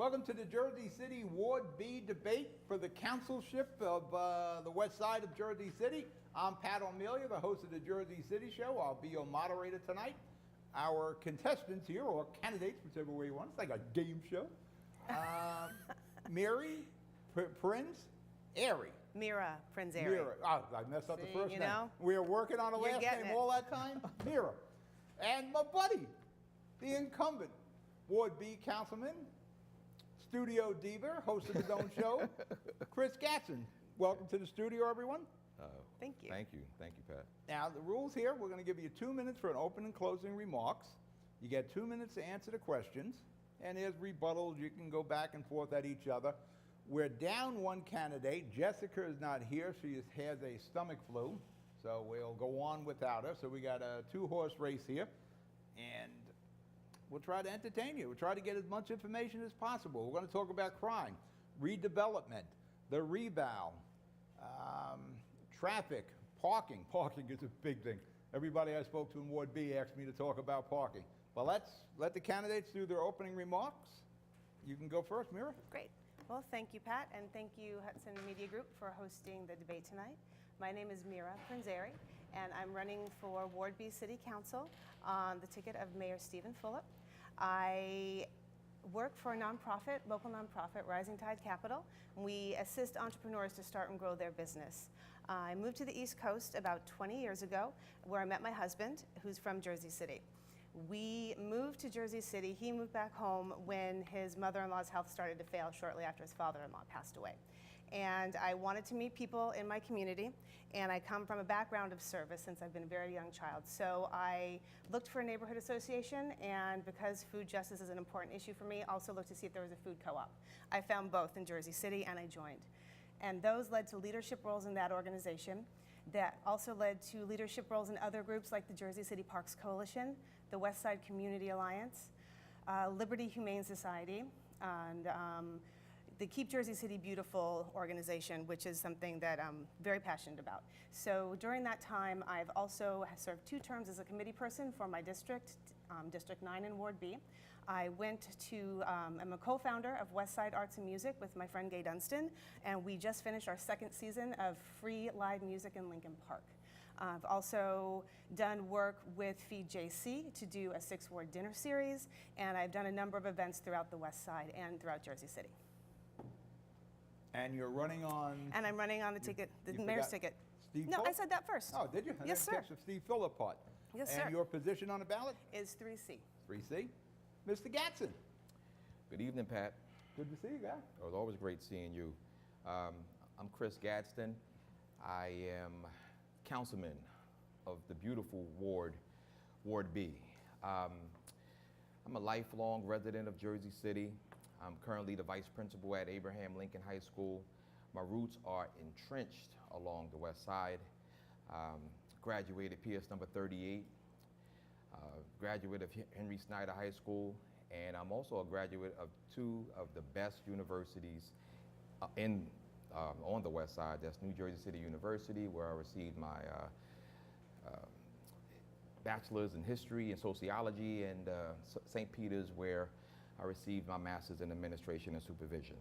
Welcome to the Jersey City Ward B debate for the councilship of the west side of Jersey City. I'm Pat O'Melia, the host of the Jersey City Show. I'll be your moderator tonight. Our contestants here, or candidates, whichever way you want. It's like a game show. Mary Prince Airy. Mira Prince Airy. Mira. Oh, I messed up the first name. Know? We were working on a last name it. all that time. Mira. And my buddy, the incumbent Ward B councilman, studio diva, host of his own show, Chris Gatson. Welcome to the studio, everyone. Thank you. Thank you. Thank you, Pat. Now, the rules here, we're going to give you 2 minutes for an open and closing remarks. You get 2 minutes to answer the questions, and there's rebuttals. You can go back and forth at each other. We're down one candidate. Jessica is not here. She has a stomach flu, so we'll go on without her. So we got a two-horse race here, and we'll try to entertain you. We'll try to get as much information as possible. We're going to talk about crime, redevelopment, the rebound, traffic, parking. Parking is a big thing. Everybody I spoke to in Ward B asked me to talk about parking. But let's let the candidates do their opening remarks. You can go first, Mira. Great. Well, thank you, Pat, and thank you, Hudson Media Group, for hosting the debate tonight. My name is Mira Prince Airy, and I'm running for Ward B City Council on the ticket of Mayor Stephen Fulop. I work for a nonprofit, local nonprofit, Rising Tide Capital. We assist entrepreneurs to start and grow their business. I moved to the East Coast about 20 years ago, where I met my husband, who's from Jersey City. We moved to Jersey City. He moved back home when his mother-in-law's health started to fail shortly after his father-in-law passed away. And I wanted to meet people in my community, and I come from a background of service since I've been a very young child. So I looked for a neighborhood association, and because food justice is an important issue for me, also looked to see if there was a food co-op. I found both in Jersey City, and I joined. And those led to leadership roles in that organization. That also led to leadership roles in other groups like the Jersey City Parks Coalition, the West Side Community Alliance, Liberty Humane Society, and the Keep Jersey City Beautiful organization, which is something that I'm very passionate about. So during that time, I've also served 2 terms as a committee person for my district, District 9 in Ward B. I went to, I'm a co-founder of West Side Arts and Music with my friend Gay Dunstan, and we just finished our 2nd season of free live music in Lincoln Park. I've also done work with Feed JC to do a 6-ward dinner series, and I've done a number of events throughout the West Side and throughout Jersey City. And you're running on? And I'm running on the ticket, the mayor's ticket. Steve No, Phillip? I said that first. Oh, did you? Yes, sir. That's the Steve Phillip part. Yes, sir. And your position on the ballot? Is 3C. 3C. Mr. Gatson. Good evening, Pat. Good to see you, guy. It was always great seeing you. I'm Chris Gadsden. I am councilman of the beautiful Ward B. I'm a lifelong resident of Jersey City. I'm currently the vice principal at Abraham Lincoln High School. My roots are entrenched along the west side. Graduated PS number 38. Graduate of Henry Snyder High School, and I'm also a graduate of 2 of the best universities on the west side. That's New Jersey City University, where I received my bachelor's in history and sociology, and St. Peter's, where I received my master's in administration and supervision.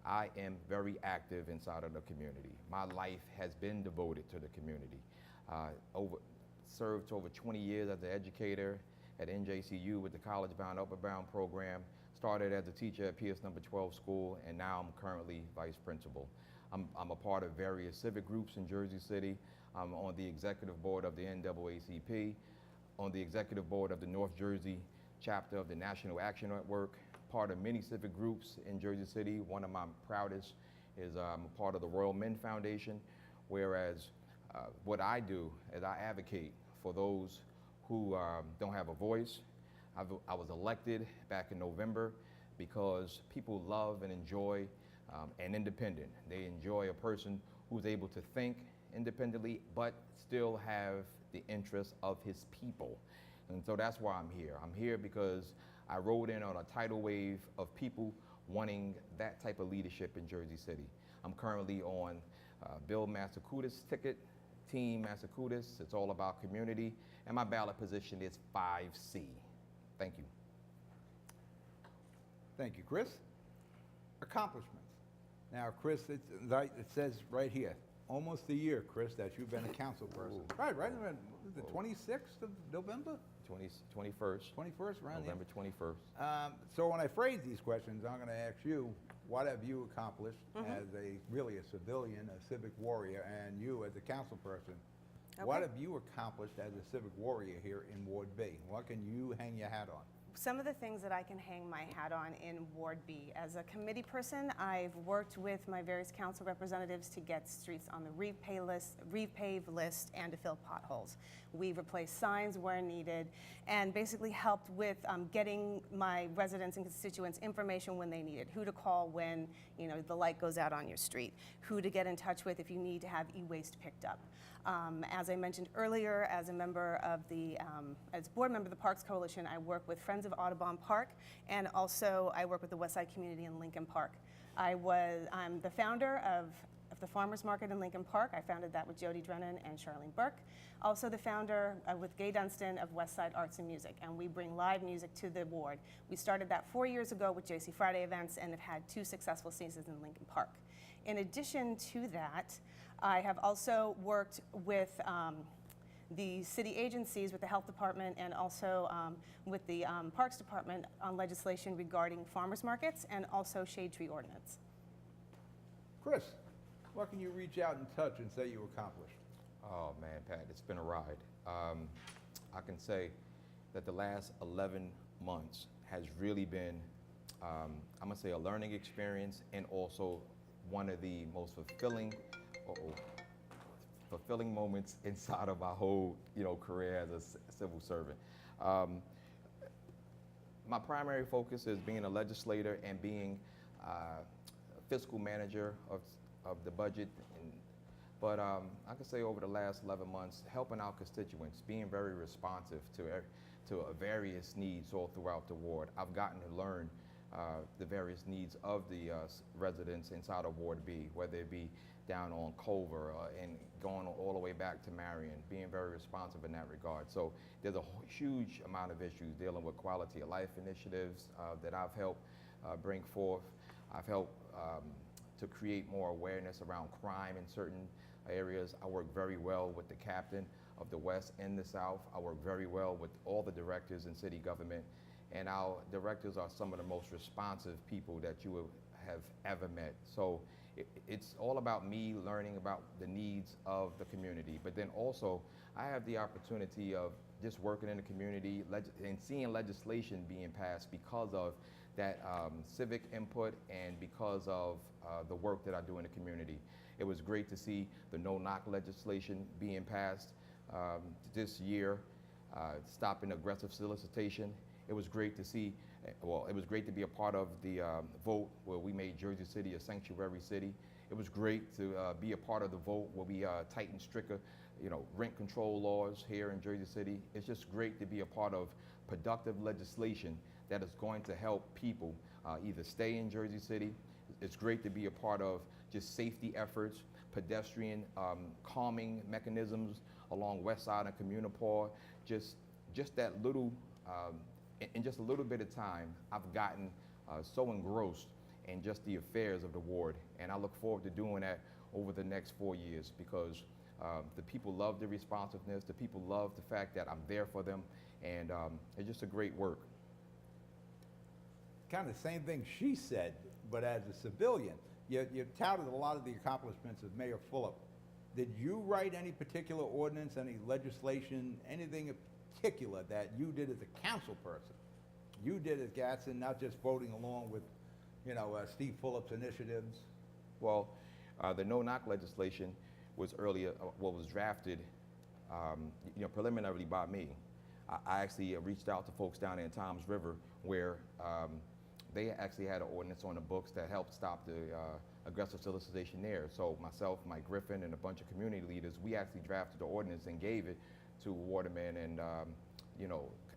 I am very active inside of the community. My life has been devoted to the community. Served over 20 years as an educator at NJCU with the College Bound Upward Bound program. Started as a teacher at PS number 12 school, and now I'm currently vice principal. I'm a part of various civic groups in Jersey City. I'm on the executive board of the NAACP, on the executive board of the North Jersey chapter of the National Action Network, part of many civic groups in Jersey City. One of my proudest is I'm a part of the Royal Men Foundation, whereas what I do is I advocate for those who don't have a voice. I was elected back in November because people love and enjoy an independent. They enjoy a person who's able to think independently but still have the interests of his people. And so that's why I'm here. I'm here because I rode in on a tidal wave of people wanting that type of leadership in Jersey City. I'm currently on Bill Massacutis' ticket, Team Massacutis. It's all about community, and my ballot position is 5C. Thank you. Thank you, Chris. Accomplishments. Now, Chris, it says right here, almost a year, Chris, that you've been a council person. Ooh. Right, the 26th of November? 21st, 21st, around there. November 21st. So when I phrase these questions, I'm going to ask you, what have you accomplished as really a civilian, a civic warrior, and you as a council person? What Okay. have you accomplished as a civic warrior here in Ward B? What can you hang your hat on? Some of the things that I can hang my hat on in Ward B. As a committee person, I've worked with my various council representatives to get streets on the repave list and to fill potholes. We've replaced signs where needed and basically helped with getting my residents and constituents information when they need it, who to call when the light goes out on your street, who to get in touch with if you need to have e-waste picked up. As I mentioned earlier, as a member of as board member of the Parks Coalition, I work with Friends of Audubon Park, and also I work with the Westside community in Lincoln Park. I'm the founder of the Farmers Market in Lincoln Park. I founded that with Jody Drennan and Charlene Burke. Also the founder with Gay Dunstan of Westside Arts and Music, and we bring live music to the ward. We started that 4 years ago with JC Friday events and have had 2 successful seasons in Lincoln Park. In addition to that, I have also worked with the city agencies, with the health department, and also with the parks department on legislation regarding farmers markets and also shade tree ordinance. Chris, what can you reach out and touch and say you accomplished? Oh man, Pat, it's been a ride. I can say that the last 11 months has really been, I'm gonna say, a learning experience and also one of the most fulfilling moments inside of my whole, career as a civil servant. My primary focus is being a legislator and being a fiscal manager of the budget. But I can say over the last 11 months, helping our constituents, being very responsive to various needs all throughout the ward. I've gotten to learn the various needs of the residents inside of Ward B, whether it be down on Culver and going all the way back to Marion, being very responsive in that regard. So there's a huge amount of issues dealing with quality of life initiatives that I've helped bring forth. I've helped to create more awareness around crime in certain areas. I work very well with the captain of the West and the South. I work very well with all the directors in city government. And our directors are some of the most responsive people that you will have ever met. So it's all about me learning about the needs of the community. But then also, I have the opportunity of just working in the community and seeing legislation being passed because of that civic input and because of the work that I do in the community. It was great to see the no-knock legislation being passed this year, stopping aggressive solicitation. It was great to see, it was great to be a part of the vote where we made Jersey City a sanctuary city. It was great to be a part of the vote where we tightened stricter, rent control laws here in Jersey City. It's just great to be a part of productive legislation that is going to help people either stay in Jersey City. It's great to be a part of just safety efforts, pedestrian calming mechanisms along West Side and Communipaw. Just that little, in just a little bit of time, I've gotten so engrossed in just the affairs of the ward. And I look forward to doing that over the next 4 years because the people love the responsiveness, the people love the fact that I'm there for them, and it's just a great work. Kind of the same thing she said, but as a civilian. You touted a lot of the accomplishments of Mayor Fulop. Did you write any particular ordinance, any legislation, anything in particular that you did as a council person? You did as Gatson, not just voting along with, Steve Fulop's initiatives? Well, the no-knock legislation was earlier, was drafted, preliminarily by me. I actually reached out to folks down in Toms River where they actually had an ordinance on the books that helped stop the aggressive solicitation there. So myself, Mike Griffin, and a bunch of community leaders, we actually drafted the ordinance and gave it to Waterman and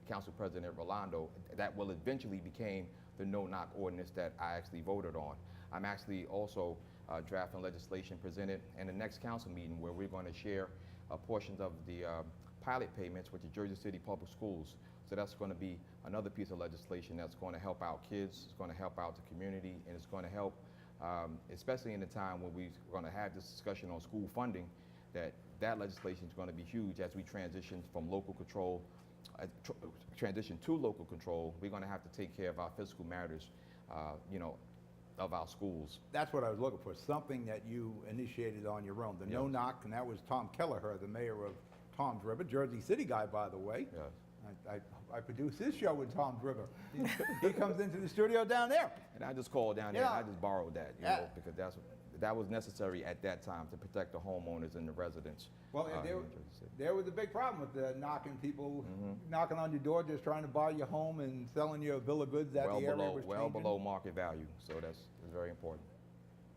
Council President Rolando. That will eventually became the no-knock ordinance that I actually voted on. I'm actually also drafting legislation presented in the next council meeting where we're going to share portions of the pilot payments with the Jersey City Public Schools. So that's going to be another piece of legislation that's going to help out kids, it's going to help out the community, and it's going to help, especially in the time when we're going to have this discussion on school funding, that legislation is going to be huge as we transition from local control, transition to local control. We're going to have to take care of our fiscal matters, of our schools. That's what I was looking for, something that you initiated on your own. The Yes. No Knock, and that was Tom Kelleher, the mayor of Tom's River, Jersey City guy, by the way. Yes. I produce his show with Tom's River. He comes into the studio down there. And I just called down there and I just borrowed that, Yeah. because that was necessary at that time to protect the homeowners and the residents. Well, here in Jersey City. there was a big problem with knocking people, Mm-hmm. knocking on your door, just trying to buy your home and selling you a bill of goods that the area was well changing. below market value. So that's very important.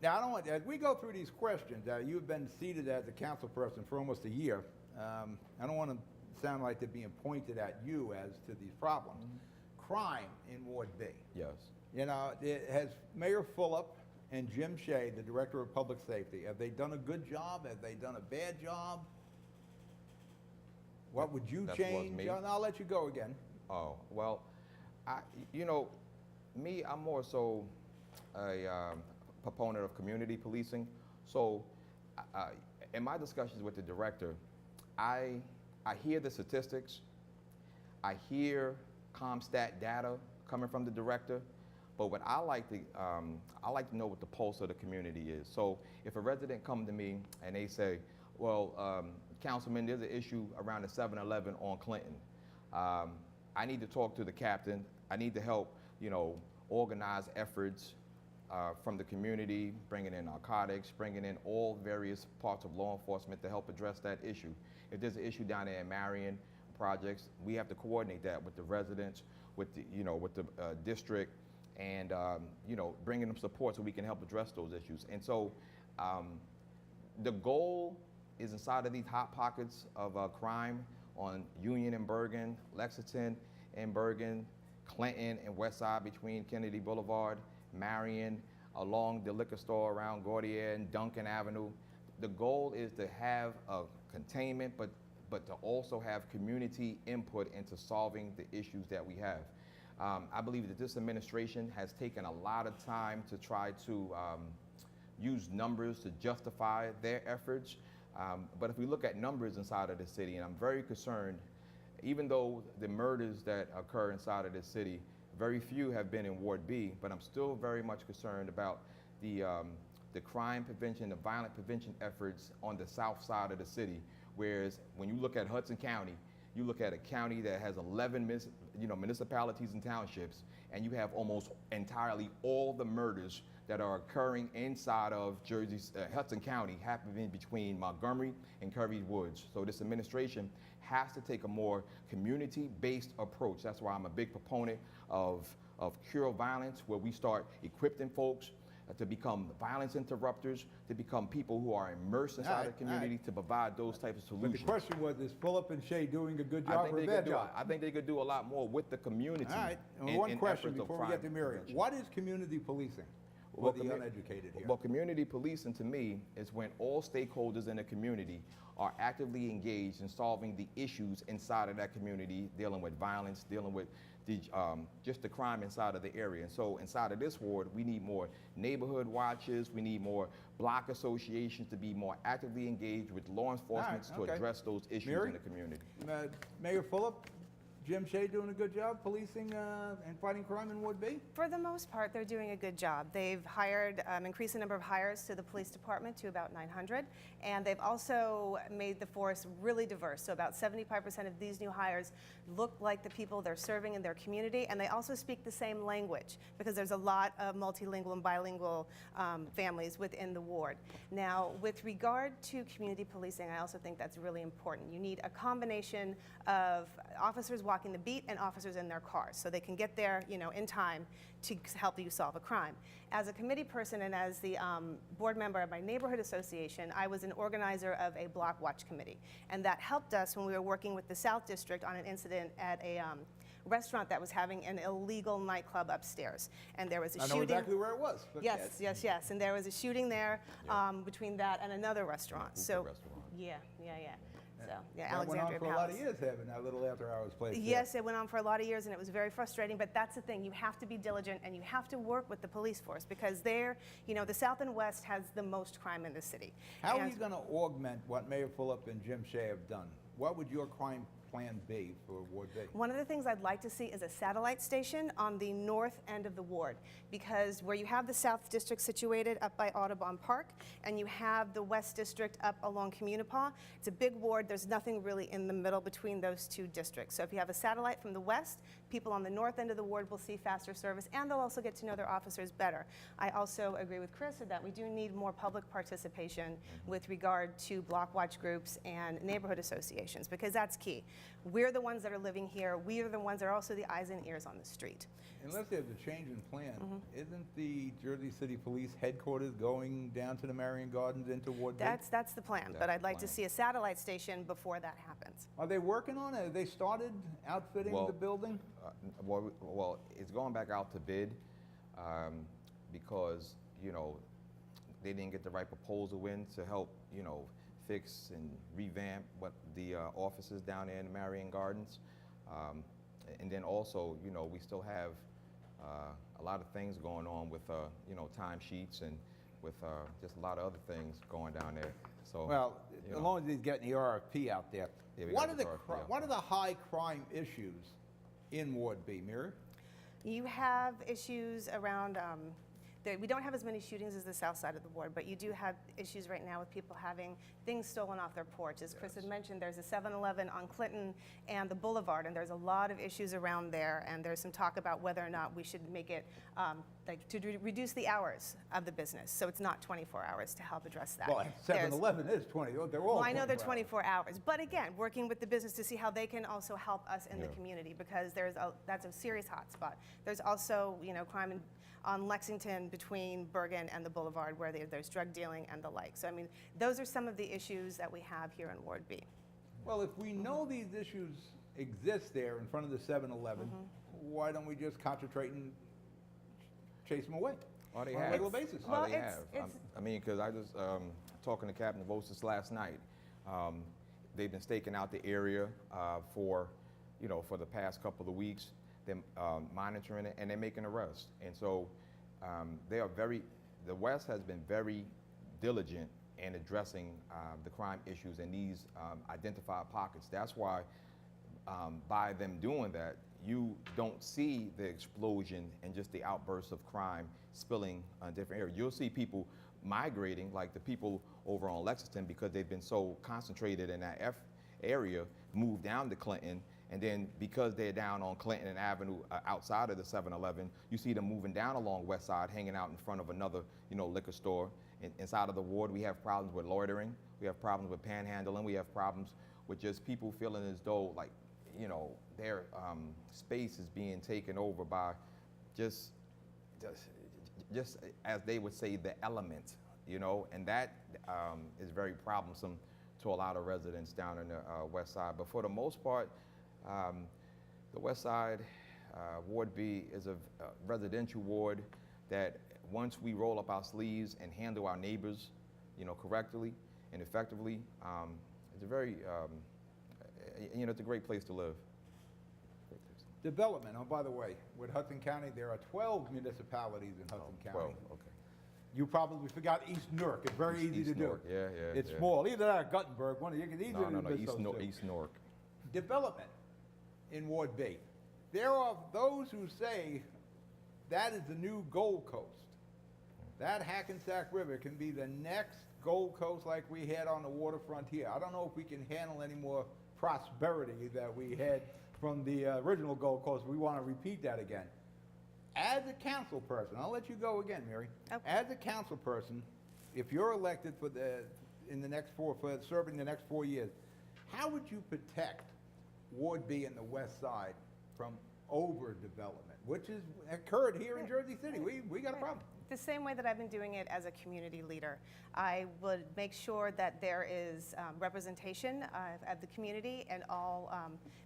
Now, I don't want, as we go through these questions, you've been seated as a council person for almost a year. I don't want to sound like they're being pointed at you as to these problems. Mm-hmm. Crime in Ward B. Yes. You know, has Mayor Fulop and Jim Shea, the Director of Public Safety, have they done a good job? Have they done a bad job? What would you That was change? me. I'll let you go again. Oh, well, I'm more so a proponent of community policing. So in my discussions with the director, I hear the statistics, I hear CompStat data coming from the director, but what I like to know what the pulse of the community is. So if a resident come to me and they say, well, Councilman, there's an issue around the 7-Eleven on Clinton. I need to talk to the captain. I need to help, organize efforts from the community, bringing in narcotics, bringing in all various parts of law enforcement to help address that issue. If there's an issue down there in Marion projects, we have to coordinate that with the residents, with the, with the district, and bringing them support so we can help address those issues. And so the goal is inside of these hot pockets of crime on Union and Bergen, Lexington and Bergen, Clinton and West Side between Kennedy Boulevard, Marion, along the liquor store around Gautier and Duncan Avenue. The goal is to have a containment, but to also have community input into solving the issues that we have. I believe that this administration has taken a lot of time to try to use numbers to justify their efforts. But if we look at numbers inside of the city, and I'm very concerned, even though the murders that occur inside of the city, very few have been in Ward B, but I'm still very much concerned about the crime prevention, the violent prevention efforts on the south side of the city. Whereas when you look at Hudson County, you look at a county that has 11 municipalities and townships, and you have almost entirely all the murders that are occurring inside of Hudson County happening between Montgomery and Curry Woods. So this administration has to take a more community-based approach. That's why I'm a big proponent of Cure Violence, where we start equipping folks to become violence interrupters, to become people who are immersed inside the community, to provide those types of But solutions. the question was, is Fulop and Shea doing a good job or a bad job? I think they could do a lot more with the community. All right, and in- one in question efforts of before we get to crime Miriam. prevention. What is community policing for Well, the uneducated here? Well, community policing to me is when all stakeholders in the community are actively engaged in solving the issues inside of that community, dealing with violence, dealing with just the crime inside of the area. And so inside of this ward, we need more neighborhood watches, we need more block associations to be more actively engaged with law enforcement to okay. address those issues Mary? in the community. Mayor Fulop, Jim Shea doing a good job policing and fighting crime in Ward B? For the most part, they're doing a good job. They've hired, increased the number of hires to the police department to about 900, and they've also made the force really diverse. So about 75% of these new hires look like the people they're serving in their community, and they also speak the same language, because there's a lot of multilingual and bilingual families within the ward. Now, with regard to community policing, I also think that's really important. You need a combination of officers walking the beat and officers in their cars, so they can get there, in time to help you solve a crime. As a committee person and as the board member of my neighborhood association, I was an organizer of a block watch committee, and that helped us when we were working with the South District on an incident at a restaurant that was having an illegal nightclub upstairs. And there was a I know shooting. exactly where it was. But Yes, yes, yes. And there was a shooting there between that and another restaurant. Hookah So, restaurant. yeah. So, yeah, That went on Alexandria for a lot of Palace. years, having that little after-hours place. there. Yes, it went on for a lot of years, and it was very frustrating, but that's the thing. You have to be diligent, and you have to work with the police force, because they're, the South and West has the most crime in the city. How are And you going to augment what Mayor Fulop and Jim Shea have done? What would your crime plan be for Ward B? One of the things I'd like to see is a satellite station on the north end of the ward, because where you have the South District situated up by Audubon Park, and you have the West District up along Communipaw, it's a big ward. There's nothing really in the middle between those two districts. So if you have a satellite from the west, people on the north end of the ward will see faster service, and they'll also get to know their officers better. I also agree with Chris that we do need more public participation with regard to block watch groups and neighborhood associations, because that's key. We're the ones that are living here. We are the ones that are also the eyes and ears on the street. Unless there's a change in plan, Mm-hmm. isn't the Jersey City Police headquarters going down to the Marion Gardens into Ward B? That's the plan, but That's I'd the like to plan. see a satellite station before that happens. Are they working on it? Have they started outfitting Well, the building? Well, it's going back out to bid because, they didn't get the right proposal in to help, fix and revamp what the offices down there in the Marion Gardens. And then also, we still have a lot of things going on with, time sheets and with just a lot of other things going down there. So, Well, you as know. long as he's getting the RFP out there. Yeah, we What gotta are the get the RFP out what are the high crime issues in Ward B, Mira? You have issues around, we don't have as many shootings as the south side of the ward, but you do have issues right now with people having things stolen off their porch. As Chris had mentioned, there's a 7-Eleven on Clinton and the Boulevard, and there's a lot of issues around there, and there's some talk about whether or not we should make it, reduce the hours of the business, so it's not 24 hours to help address that. Well, There's- 7-Eleven is 20. They're all Well, I know they're 24 24 hours, but again, working with the business to see how they can also help us in the community, because that's a serious hotspot. There's also, crime on Lexington between Bergen and the Boulevard, where there's drug dealing and the like. So, I mean, those are some of the issues that we have here in Ward B. Well, if we know these issues exist there in front of the 7-Eleven, Mm-hmm. why don't we just concentrate and chase them away Or they on a have. regular basis? Well, Oh, they it's- have. it's- I mean, because I was talking to Captain Vosis last night. They've been staking out the area for the past couple of weeks. They're monitoring it, and they're making arrests. And so the West has been very diligent in addressing the crime issues in these identified pockets. That's why by them doing that, you don't see the explosion and just the outbursts of crime spilling on different areas. You'll see people migrating, like the people over on Lexington, because they've been so concentrated in that area, move down to Clinton, and then because they're down on Clinton and Avenue outside of the 7-Eleven, you see them moving down along West Side, hanging out in front of another, liquor store. Inside of the ward, we have problems with loitering, we have problems with panhandling, we have problems with just people feeling as though, like, their space is being taken over by just as they would say, the element, and that is very problemsome to a lot of residents down in the West Side. But for the most part, the West Side, Ward B, is a residential ward that once we roll up our sleeves and handle our neighbors, correctly and effectively, it's a very, it's a great place to live. Development, oh, by the way, with Hudson County, there are 12 municipalities in Hudson County. 12, okay. You probably forgot East Newark. It's very easy East to do. Newark, yeah. It's yeah. small. Either that or Guttenberg, one of you can easily No, miss East, those two. East Newark. Development in Ward B. There are those who say that is the new Gold Coast. That Hackensack River can be the next Gold Coast like we had on the waterfront here. I don't know if we can handle any more prosperity that we had from the original Gold Coast. We want to repeat that again. As a council person, I'll let you go again, Mary. Okay. As a council person, if you're elected for serving the next 4 years, how would you protect Ward B and the West Side from overdevelopment, which is occurred here in Jersey City? We got a problem. The same way that I've been doing it as a community leader. I would make sure that there is representation of the community in all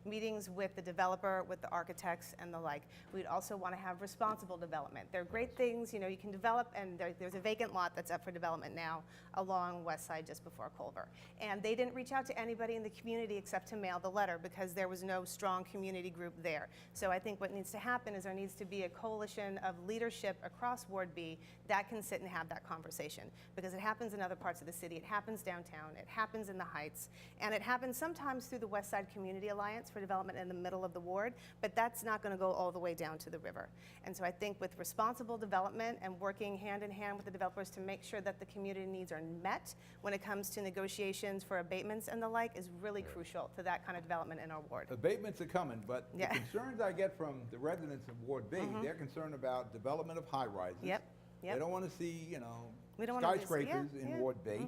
meetings with the developer, with the architects, and the like. We'd also want to have responsible development. There are great things, you know, you can develop, and there's a vacant lot that's up for development now along West Side just before Culver. And they didn't reach out to anybody in the community except to mail the letter because there was no strong community group there. So I think what needs to happen is there needs to be a coalition of leadership across Ward B that can sit and have that conversation, because it happens in other parts of the city, it happens downtown, it happens in the Heights, and it happens sometimes through the West Side Community Alliance for development in the middle of the ward, but that's not going to go all the way down to the river. And so I think with responsible development and working hand in hand with the developers to make sure that the community needs are met when it comes to negotiations for abatements and the like is really crucial to that kind of development in our ward. Abatements are coming, but Yeah. the concerns I get from the residents of Ward B, they're concerned about development of high-rises. Yep. They Yep. don't want to see, you know, We don't wanna lose- skyscrapers yeah, in yeah. Ward B.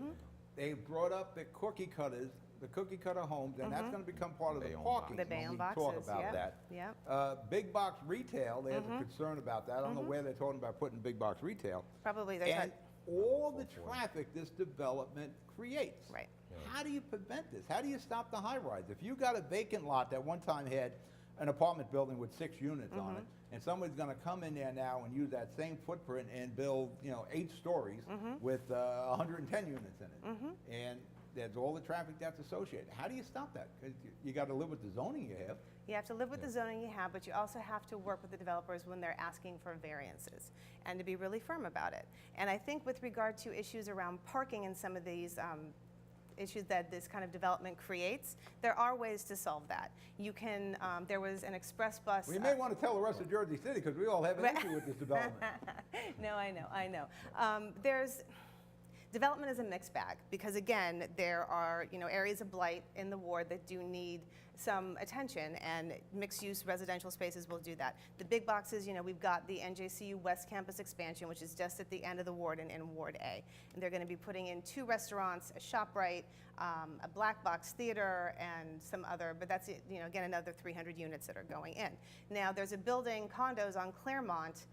They brought up the cookie cutters, the cookie cutter homes, and that's going to become part of the Bayonne parking The when Bayonne we boxes, talk about yep, that. yep. Big box retail, there's a concern about that. I don't know where they're talking about putting big box retail. Probably there's And all the traffic this development creates. Right. How do you prevent this? How do you stop the high rise? If you got a vacant lot that one time had an apartment building with 6 units on it, and somebody's going to come in there now and use that same footprint and build, you know, 8 stories with 110 units in it, and there's all the traffic that's associated. How do you stop that? Because you got to live with the zoning you have. You have to live with the zoning you have, but you also have to work with the developers when they're asking for variances and to be really firm about it. And I think with regard to issues around parking and some of these issues that this kind of development creates, there are ways to solve that. You can, there was an express bus. Well, you may want to tell the rest of Jersey City because we all have an issue with this development. No, I know. Development is a mixed bag because, again, there are, you know, areas of blight in the ward that do need some attention, and mixed-use residential spaces will do that. The big boxes, you know, we've got the NJCU West Campus expansion, which is just at the end of the ward and in Ward A. And they're going to be putting in 2 restaurants, a ShopRite, a black box theater, and some other, but that's, you know, again, another 300 units that are going in. Now, there's a building, condos on Claremont,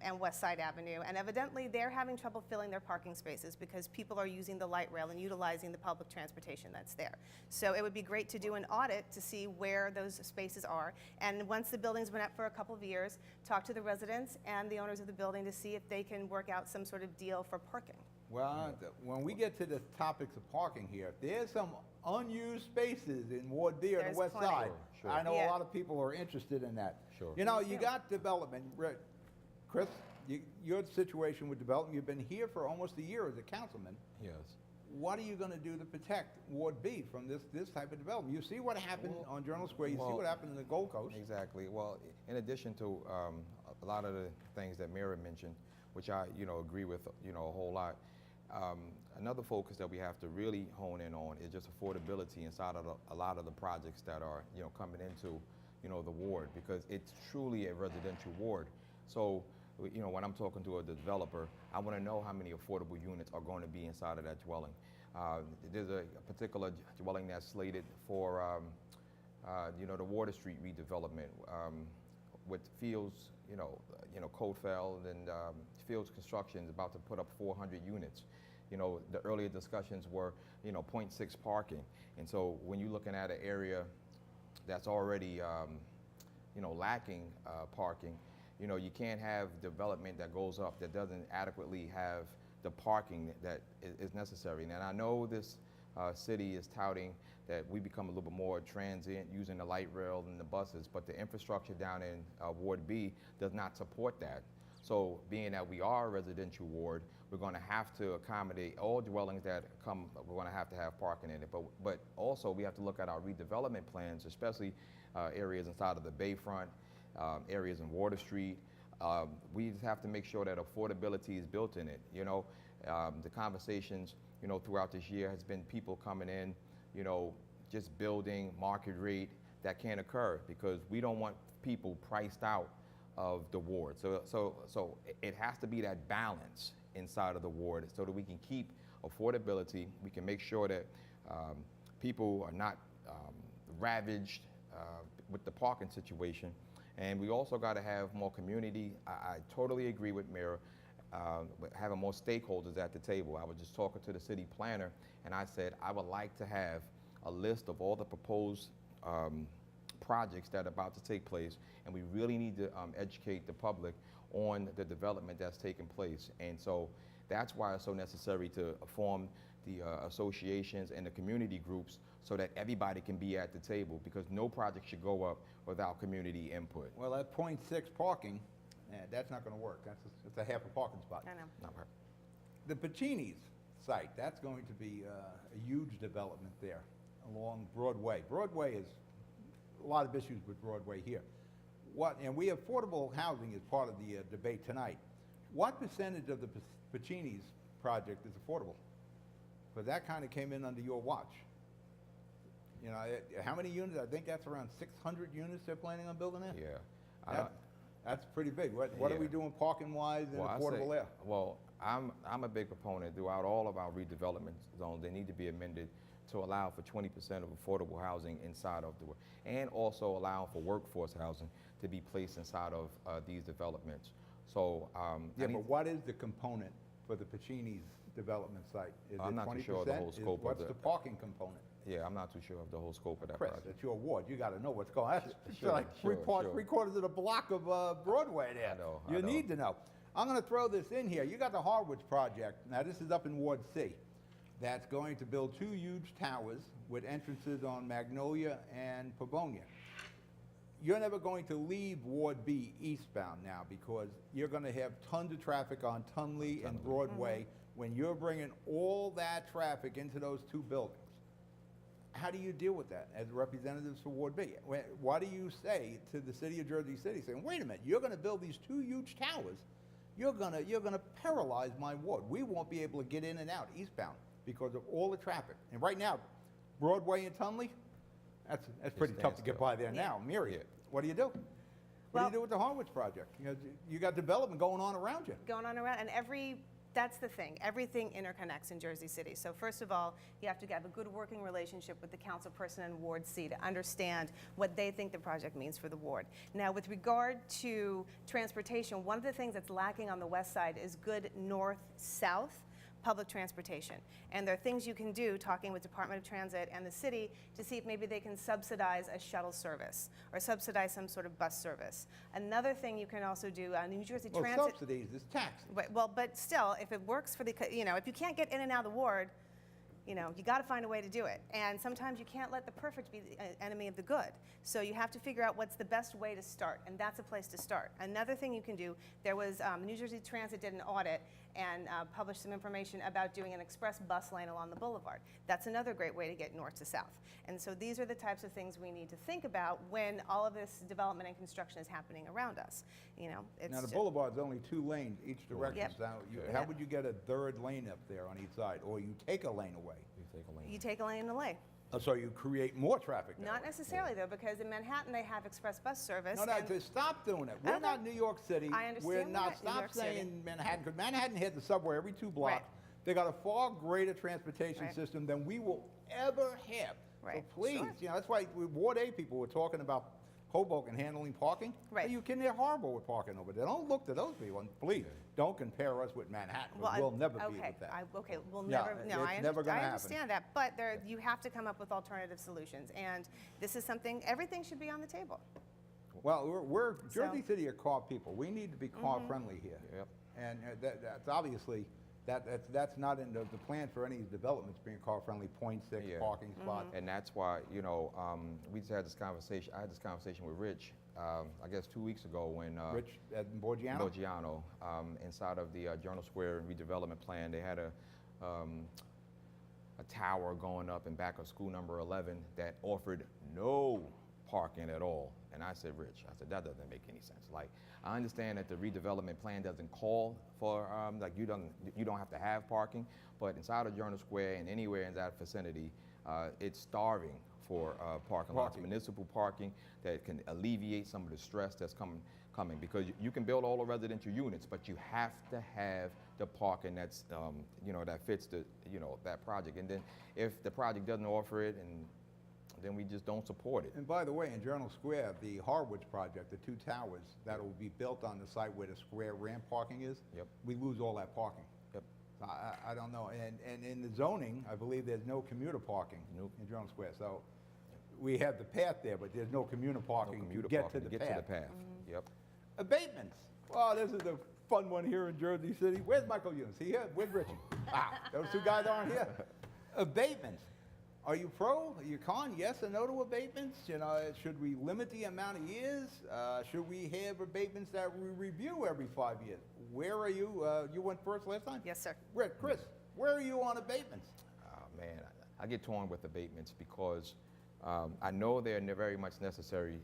and West Side Avenue, and evidently they're having trouble filling their parking spaces because people are using the light rail and utilizing the public transportation that's there. So it would be great to do an audit to see where those spaces are, and once the building's been up for a couple of years, talk to the residents and the owners of the building to see if they can work out some sort of deal for parking. Well, when we get to the topics of parking here, there's some unused spaces in Ward B on There's the west plenty. side. Sure. I know Yeah. a lot of people are interested in that. Sure. You know, Me you too. got development. Chris, your situation with development, you've been here for almost a year as a councilman. Yes. What are you going to do to protect Ward B from this type of development? You see what happened on Journal Square. You see well, what happened in the Gold Coast. Exactly. Well, in addition to a lot of the things that Mira mentioned, which I, you know, agree with, you know, a whole lot. Another focus that we have to really hone in on is just affordability inside of a lot of the projects that are, you know, coming into, you know, the ward, because it's truly a residential ward. So, you know, when I'm talking to the developer, I want to know how many affordable units are going to be inside of that dwelling. There's a particular dwelling that's slated for, you know, the Water Street redevelopment with Fields, you know, Coldfeld and Fields Construction is about to put up 400 units. You know, the earlier discussions were, you know, 0.6 parking. And so when you're looking at an area that's already, you know, lacking parking, you know, you can't have development that goes up that doesn't adequately have the parking that is necessary. And I know this city is touting that we become a little bit more transient using the light rail and the buses, but the infrastructure down in Ward B does not support that. So being that we are a residential ward, we're going to have to accommodate all dwellings that come, we're going to have parking in it. But also we have to look at our redevelopment plans, especially areas inside of the Bayfront, areas in Water Street. We just have to make sure that affordability is built in it. You know, the conversations, you know, throughout this year has been people coming in, you know, just building market rate. That can't occur because we don't want people priced out of the ward. So it has to be that balance inside of the ward so that we can keep affordability. We can make sure that people are not ravaged with the parking situation. And we also got to have more community. I totally agree with Mira. having more stakeholders at the table. I was just talking to the city planner, and I said I would like to have a list of all the proposed projects that are about to take place, and we really need to educate the public on the development that's taking place. And so that's why it's so necessary to form the associations and the community groups so that everybody can be at the table, because no project should go up without community input. Well, at .6 parking, that's not going to work. That's a half a parking spot. I know. Not right. The Pacini's site, that's going to be a huge development there along Broadway. Broadway is a lot of issues with Broadway here. And we have affordable housing as part of the debate tonight. What percentage of the Pacini's project is affordable? Because that kind of came in under your watch. You know, how many units? I think that's around 600 units they're planning on building there. Yeah. That's pretty big. What are we doing parking-wise and affordable there? Well, I'm a big proponent. Throughout all of our redevelopment zones, they need to be amended to allow for 20% of affordable housing inside of and also allow for workforce housing to be placed inside of these developments. So, yeah, but what is the component for the Pacini's development site? Is I'm it not 20%? too sure of the whole scope of What's the parking component? Yeah, I'm not too sure of the whole scope of that Chris, project. that's your ward. You got to know what's going on. That's Sure, like sure. three-quarters of the block of Broadway there. I know. You need to know. I'm going to throw this in here. You got the Harwich project. Now, this is up in Ward C. That's going to build 2 huge towers with entrances on Magnolia and Pavonia. You're never going to leave Ward B eastbound now, because you're going to have tons of traffic on Tunley and Broadway when you're bringing all that traffic into those 2 buildings. How do you deal with that as representatives for Ward B? What do you say to the city of Jersey City saying, wait a minute, you're going to build these 2 huge towers, you're going to paralyze my ward. We won't be able to get in and out eastbound because of all the traffic. And right now, Broadway and Tunley, that's pretty tough to get by there now. Mary, what do you do? What do you do with the Harwich project? You know, you got development going on around you. Going on around, and that's the thing. Everything interconnects in Jersey City. So first of all, you have to have a good working relationship with the council person in Ward C to understand what they think the project means for the ward. Now, with regard to transportation, one of the things that's lacking on the west side is good north-south public transportation. And there are things you can do, talking with Department of Transit and the city, to see if maybe they can subsidize a shuttle service or subsidize some sort of bus service. Another thing you can also do, New Jersey Transit. Well, subsidies is taxes. But still, if it works for the, if you can't get in and out of the ward, you got to find a way to do it. And sometimes you can't let the perfect be the enemy of the good. So you have to figure out what's the best way to start, and that's a place to start. Another thing you can do, there was, New Jersey Transit did an audit and published some information about doing an express bus lane along the boulevard. That's another great way to get north to south. And so these are the types of things we need to think about when all of this development and construction is happening around us. It's now, the boulevard's only 2 lanes each direction. Yep. So how would you get a 3rd lane up there on each side? Or you take a lane away? You take a lane away. So you create more traffic that Not way. necessarily, though, because in Manhattan they have express bus service. No, stop doing it. We're Okay. not New York City. I understand We're we're not. not New Stop York City. saying Manhattan, because Manhattan has the subway every 2 blocks. Right. They got a far greater transportation Right. system than we will ever have. Right. So please, Sure. that's why Ward A people were talking about Hoboken handling parking. Right. You can hear horrible with parking over there. Don't look to those people, and please don't compare us with Manhattan. 'Cause we'll never be with that. We'll Yeah, never. No, it's never gonna I happen. understand that, but you have to come up with alternative solutions, and this is something. Everything should be on the table. Well, we're Jersey So- City are car people. We need to be car friendly here. Yep. And that's obviously that's not in the plan for any developments being car friendly. .6 Yeah. parking spots. And that's why, we just had this conversation. I had this conversation with Rich, I guess 2 weeks ago when Rich at Borgiano. Borgiano, inside of the Journal Square redevelopment plan, they had a tower going up in back of school number 11 that offered no parking at all. And I said, Rich, that doesn't make any sense. Like, I understand that the redevelopment plan doesn't call for, you don't have to have parking, but inside of Journal Square and anywhere in that vicinity, it's starving for parking lots, municipal parking that can alleviate some of the stress that's coming because you can build all the residential units, but you have to have the parking that's, that fits that project. And then if the project doesn't offer it and then we just don't support it. And by the way, in Journal Square, the Harwoods project, the 2 towers that will be built on the site where the square ramp parking is, Yep. we lose all that parking. Yep. So I don't know. And in the zoning, I believe there's no commuter parking Nope. in Journal Square. So we have the path there, but there's no commuter No parking commuter to get parking to the path. Yep. Abatements. Well, this is a fun one here in Jersey City. Where's Michael Eunice? He here? Where's Richie? Those 2 guys aren't here. Abatements. Are you pro? Are you con? Yes or no to abatements? You know, should we limit the amount of years? Should we have abatements that we review every 5 years? Where are you? You went first last time? Yes, sir. Chris, where are you on abatements? Man, I get torn with abatements because I know they're very much necessary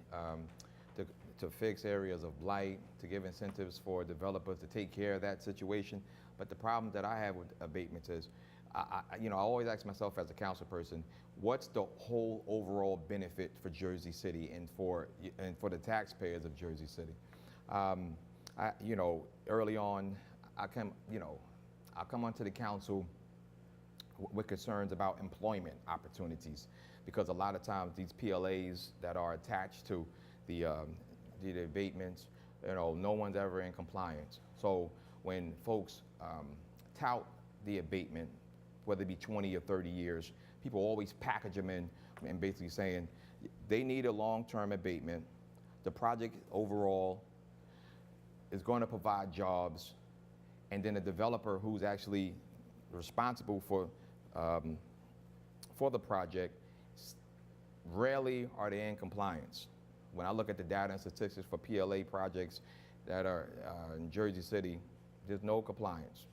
to fix areas of blight, to give incentives for developers to take care of that situation. But the problem that I have with abatements is, I always ask myself as a council person, what's the whole overall benefit for Jersey City and for the taxpayers of Jersey City? Early on, I come onto the council with concerns about employment opportunities, because a lot of times these PLAs that are attached to the abatements, no one's ever in compliance. So when folks tout the abatement, whether it be 20 or 30 years, people always package them in and basically saying they need a long-term abatement. The project overall is going to provide jobs, and then the developer who's actually responsible for the project, rarely are they in compliance. When I look at the data and statistics for PLA projects that are in Jersey City, there's no compliance,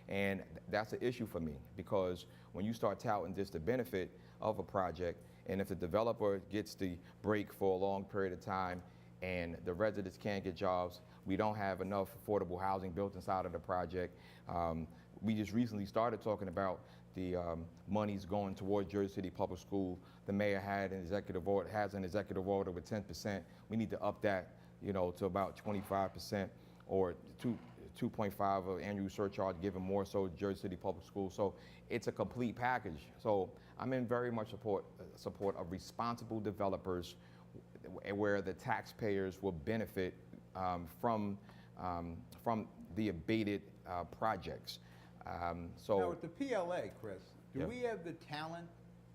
and that's an issue for me, because when you start touting just the benefit of a project, and if the developer gets the break for a long period of time and the residents can't get jobs, we don't have enough affordable housing built inside of the project. We just recently started talking about the monies going towards Jersey City Public School. The mayor has an executive order with 10%. We need to up that, to about 25%, or 2.5 of annual surcharge, given more so Jersey City Public Schools. So it's a complete package. So I'm in very much support of responsible developers, where the taxpayers will benefit from the abated projects. Now with the PLA, Chris, do we have the talent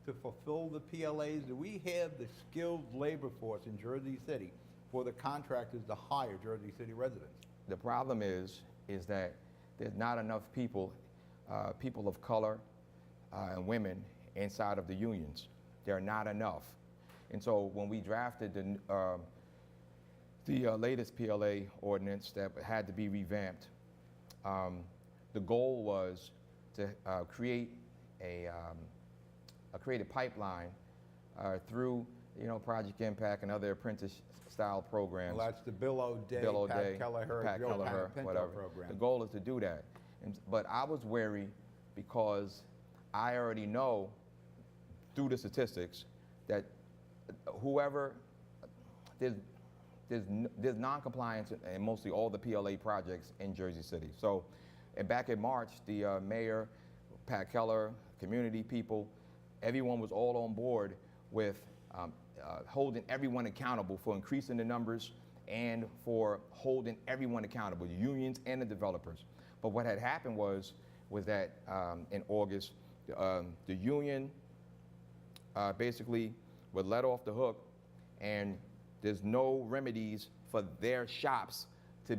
to fulfill the PLAs? Do we have the skilled labor force in Jersey City for the contractors to hire Jersey City residents? The problem is that there's not enough people of color and women inside of the unions. There are not enough. And so when we drafted the latest PLA ordinance that had to be revamped, the goal was to create a pipeline through Project Impact and other apprentice-style programs. Well, that's the Bill O'Day, Pat Kelleher, Pinto whatever. program. The goal is to do that. But I was wary because I already know through the statistics that whoever, there's non-compliance in mostly all the PLA projects in Jersey City. So back in March, the mayor, Pat Kelleher, community people, everyone was all on board with holding everyone accountable for increasing the numbers and for holding everyone accountable, the unions and the developers. But what had happened was that in August, the union basically was let off the hook, and there's no remedies for their shops to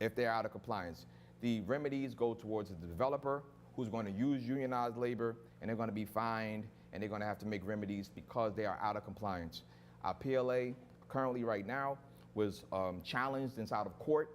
if they're out of compliance. The remedies go towards the developer who's going to use unionized labor, and they're going to be fined, and they're going to have to make remedies because they are out of compliance. Our PLA currently right now was challenged inside of court,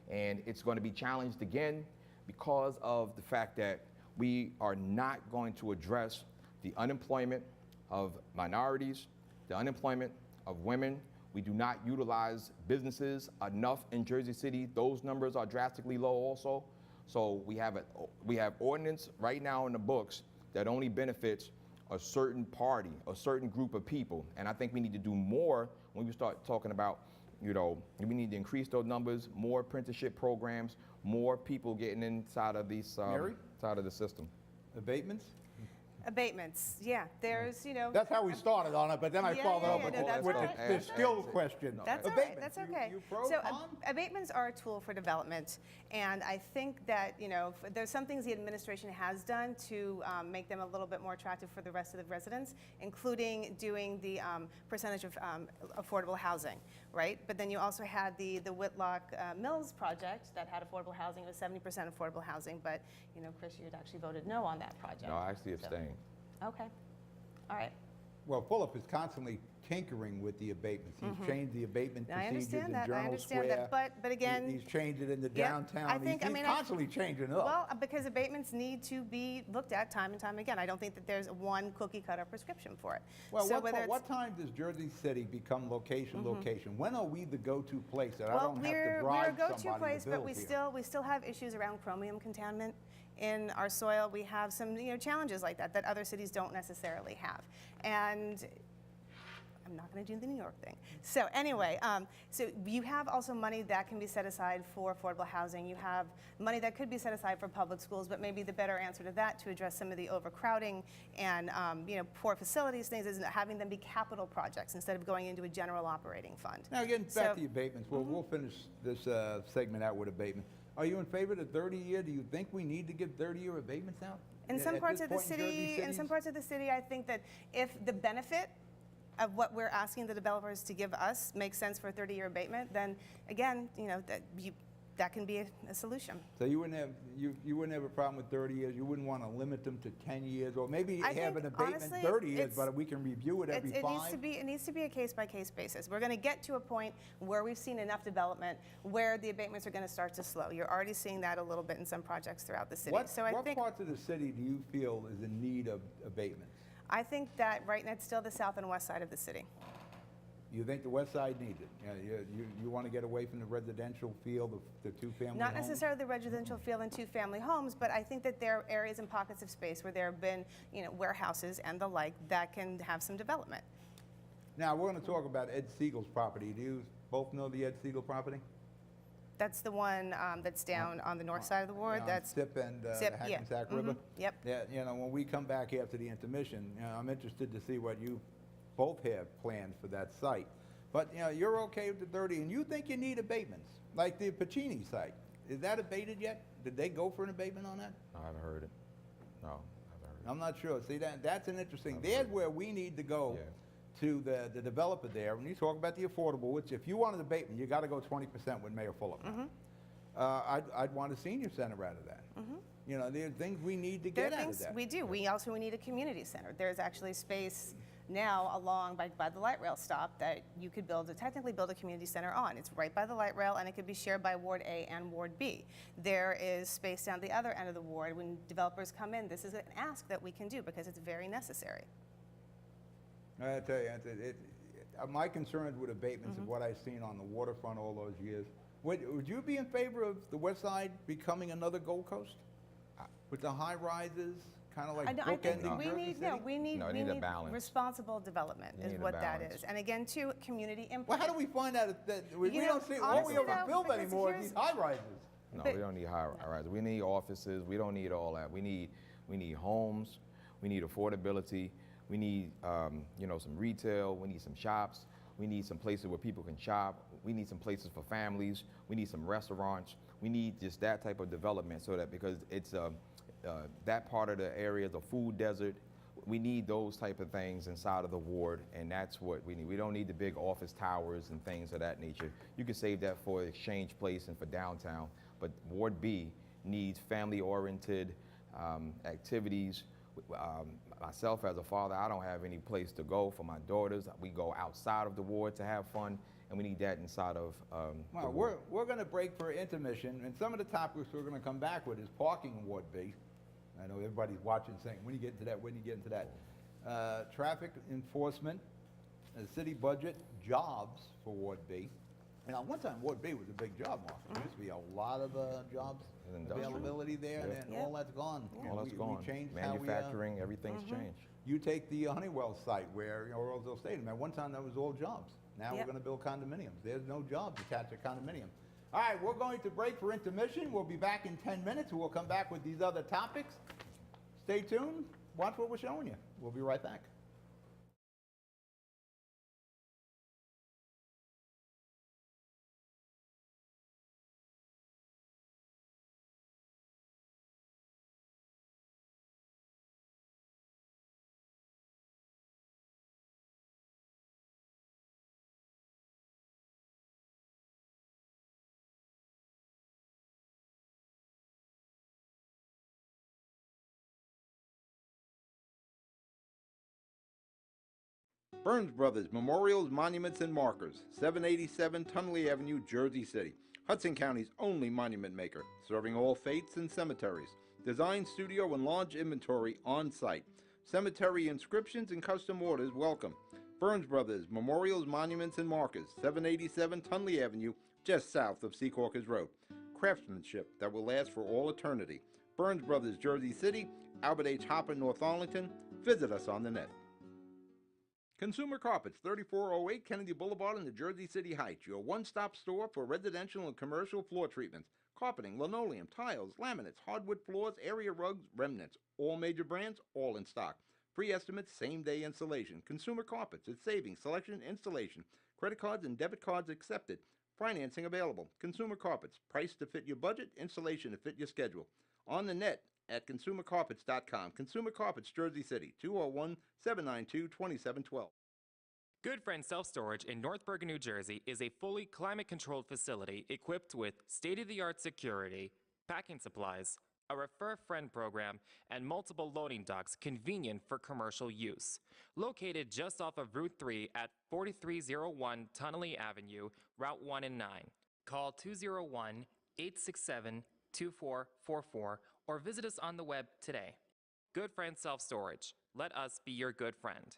and it's going to be challenged again because of the fact that we are not going to address the unemployment of minorities, the unemployment of women. We do not utilize businesses enough in Jersey City. Those numbers are drastically low also. So we have ordinance right now in the books that only benefits a certain party, a certain group of people. And I think we need to do more when we start talking about, we need to increase those numbers, more apprenticeship programs, more people getting inside of these side of the system. Abatements? Abatements, yeah, there's, you know. That's how we started on it, but then I Yeah, followed yeah, up yeah, with no, the- that's with all the right. the That's all skill right. question. That's all right, Abatements. that's okay. You pro, So con? abatements are a tool for development, and I think that, you know, there's some things the administration has done to make them a little bit more attractive for the rest of the residents, including doing the percentage of affordable housing, right? But then you also had the Whitlock Mills project that had affordable housing. It was 70% affordable housing, but, you know, Chris, you had actually voted no on that project. No, I actually So- abstained. Okay, all right. Well, Fulop is constantly tinkering with the abatements. He's changed the abatement I procedures understand in that, I Journal understand Square. that, but again. He's changed it in the Yep, downtown. I think- I He's mean, I- constantly changing it up. Well, because abatements need to be looked at time and time again. I don't think that there's one cookie cutter prescription for it. Well, So what, whether what it's- time does Jersey City become location? When are we the go-to place that I Well, don't have to we're a bribe go-to somebody place, to but build we here? still have issues around chromium contaminant in our soil. We have some, you know, challenges like that other cities don't necessarily have. And I'm not going to do the New York thing. So anyway, so you have also money that can be set aside for affordable housing. You have money that could be set aside for public schools, but maybe the better answer to that to address some of the overcrowding and you know, poor facilities things is having them be capital projects instead of going into a general operating fund. Now, getting back So- to the abatements, we'll finish this segment out with abatement. Are you in favor of the 30-year? Do you think we need to give 30-year abatements out? In some At parts this of the point in Jersey city, in some cities? parts of the city, I think that if the benefit of what we're asking the developers to give us makes sense for a 30-year abatement, then again, you know, that can be a solution. So you wouldn't have a problem with 30 years? You wouldn't want to limit them to 10 years? Or maybe I have think, an abatement honestly, 30 years, it's- but we can review it every It 5? needs to be a case-by-case basis. We're going to get to a point where we've seen enough development where the abatements are going to start to slow. You're already seeing that a little bit in some projects throughout the city. What So I think parts of the city do you feel is in need of abatements? I think that right now it's still the south and west side of the city. You think the west side needs it? You want to get away from the residential feel, the two-family Not homes? necessarily the residential feel in two-family homes, but I think that there are areas and pockets of space where there have been, you know, warehouses and the like that can have some development. Now, we're going to talk about Ed Siegel's property. Do you both know the Ed Siegel property? That's the one that's down on the north side of the ward. On That's Sip and Sip, the yeah. Hackensack River? Yep. Yeah, you know, when we come back after the intermission, you know, I'm interested to see what you both have planned for that site. But, you know, you're okay with the 30, and you think you need abatements, like the Pacini site. Is that abated yet? Did they go for an abatement on that? No, I haven't heard it. No, I haven't heard it. I'm not sure. See, that's an interesting, I've there's heard. where we need to go Yeah. to the developer there. When you talk about the affordable, which if you want an abatement, you got to go 20% with Mayor Fulop. I'd want a senior center out of that. You know, there are things we need to There get are out of things that. we do. We also need a community center. There's actually space now along by the light rail stop that you could technically build a community center on. It's right by the light rail and it could be shared by Ward A and Ward B. There is space down the other end of the ward. When developers come in, this is an ask that we can do because it's very necessary. I tell you, my concerns with abatements of what I've seen on the waterfront all those years. Would you be in favor of the West Side becoming another Gold Coast? With the high rises, kind of like I think bookending we Jersey need, City? no, we need, No, we you need a need balance. responsible development You is need a what that balance. is. And again, too, community input. Well, how do we find out that we You know, don't see, all we honestly, ever though, build because anymore is here's- these high rises? No, But- we don't need high rise. We need offices. We don't need all that. We need homes. We need affordability. We need you know, some retail. We need some shops. We need some places where people can shop. We need some places for families. We need some restaurants. We need just that type of development so that because it's that part of the area is a food desert. We need those type of things inside of the ward, and that's what we need. We don't need the big office towers and things of that nature. You can save that for Exchange Place and for downtown, but Ward B needs family-oriented activities. Myself as a father, I don't have any place to go for my daughters. We go outside of the ward to have fun, and we need that inside of the Well, ward. we're going to break for intermission, and some of the topics we're going to come back with is parking in Ward B. I know everybody's watching saying, when you get into that, when you get into that. Traffic enforcement, the city budget, jobs for Ward B. You know, one time Ward B was a big job market. There used to be a lot of jobs, And industrial. availability there, Yeah. and Yeah. all that's gone. All that's We gone. changed how we, Manufacturing, everything's changed. you take the Honeywell site where, you know, Roseville Stadium, at one time that was all jobs. Now we're Yep. going to build condominiums. There's no jobs attached to condominium. All right, we're going to break for intermission. We'll be back in 10 minutes. We'll come back with these other topics. Stay tuned. watch what we're showing you. We'll be right back. Burns Brothers Memorials, Monuments, and Markers, 787 Tunley Avenue, Jersey City. Hudson County's only monument maker, serving all faiths and cemeteries. Design studio and large inventory on site. Cemetery inscriptions and custom orders welcome. Burns Brothers Memorials, Monuments, and Markers, 787 Tunley Avenue, just south of Secaucus Road. Craftsmanship that will last for all eternity. Burns Brothers, Jersey City, Albert H. Hopper, North Arlington. Visit us on the net. Consumer Carpets, 3408 Kennedy Boulevard in the Jersey City Heights, your one-stop store for residential and commercial floor treatments, carpeting, linoleum, tiles, laminates, hardwood floors, area rugs, remnants, all major brands, all in stock. Free estimates, same-day installation. Consumer Carpets, it's savings, selection, installation. Credit cards and debit cards accepted. Financing available. Consumer Carpets, price to fit your budget, installation to fit your schedule. On the net at consumercarpets.com. Consumer Carpets, Jersey City, 201-792-2712. Good Friend Self-Storage in North Bergen, New Jersey is a fully climate-controlled facility equipped with state-of-the-art security, packing supplies, a Refer Friend program, and multiple loading docks convenient for commercial use. Located just off of Route 3 at 4301 Tunnelly Avenue, Route 1 and 9. Call 201-867-2444 or visit us on the web today. Good Friend Self-Storage. Let us be your good friend.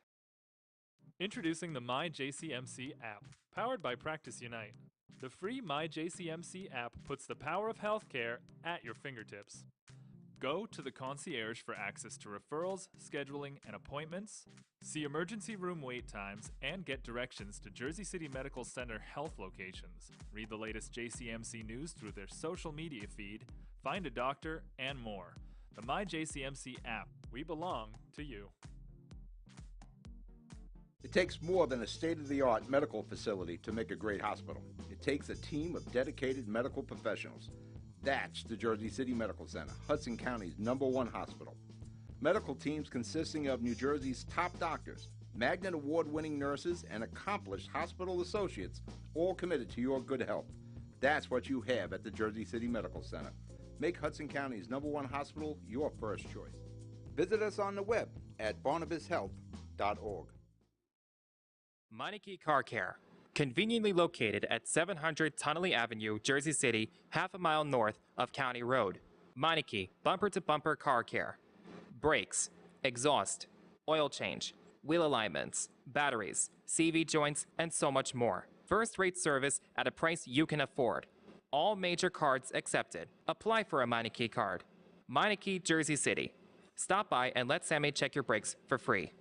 Introducing the MyJCMC app, powered by Practice Unite. The free MyJCMC app puts the power of healthcare at your fingertips. Go to the concierge for access to referrals, scheduling, and appointments, see emergency room wait times, and get directions to Jersey City Medical Center health locations. Read the latest JCMC news through their social media feed, find a doctor, and more. The MyJCMC app. We belong to you. It takes more than a state-of-the-art medical facility to make a great hospital. It takes a team of dedicated medical professionals. That's the Jersey City Medical Center, Hudson County's #1 hospital. Medical teams consisting of New Jersey's top doctors, Magnet Award-winning nurses, and accomplished hospital associates, all committed to your good health. That's what you have at the Jersey City Medical Center. Make Hudson County's #1 hospital your first choice. Visit us on the web at barnabashealth.org. Meineke Car Care, conveniently located at 700 Tunnelly Avenue, Jersey City, half a mile north of County Road. Meineke bumper-to-bumper car care. Brakes, exhaust, oil change, wheel alignments, batteries, CV joints, and so much more. First-rate service at a price you can afford. All major cards accepted. Apply for a Meineke card. Meineke, Jersey City. Stop by and let Sammy check your brakes for free.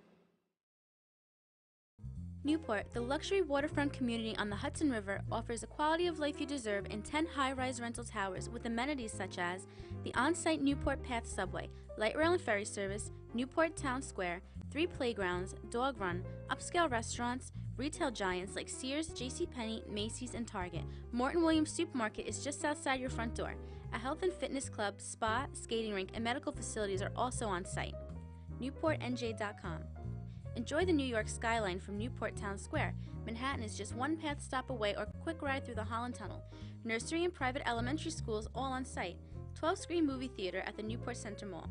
Newport, the luxury waterfront community on the Hudson River, offers the quality of life you deserve in 10 high-rise rental towers with amenities such as the on-site Newport Path subway, light rail and ferry service, Newport Town Square, 3 playgrounds, dog run, upscale restaurants, retail giants like Sears, JCPenney, Macy's, and Target. Morton Williams Supermarket is just outside your front door. A health and fitness club, spa, skating rink, and medical facilities are also on site. NewportNJ.com. Enjoy the New York skyline from Newport Town Square. Manhattan is just one path stop away or quick ride through the Holland Tunnel. Nursery and private elementary schools all on site. 12-screen movie theater at the Newport Center Mall.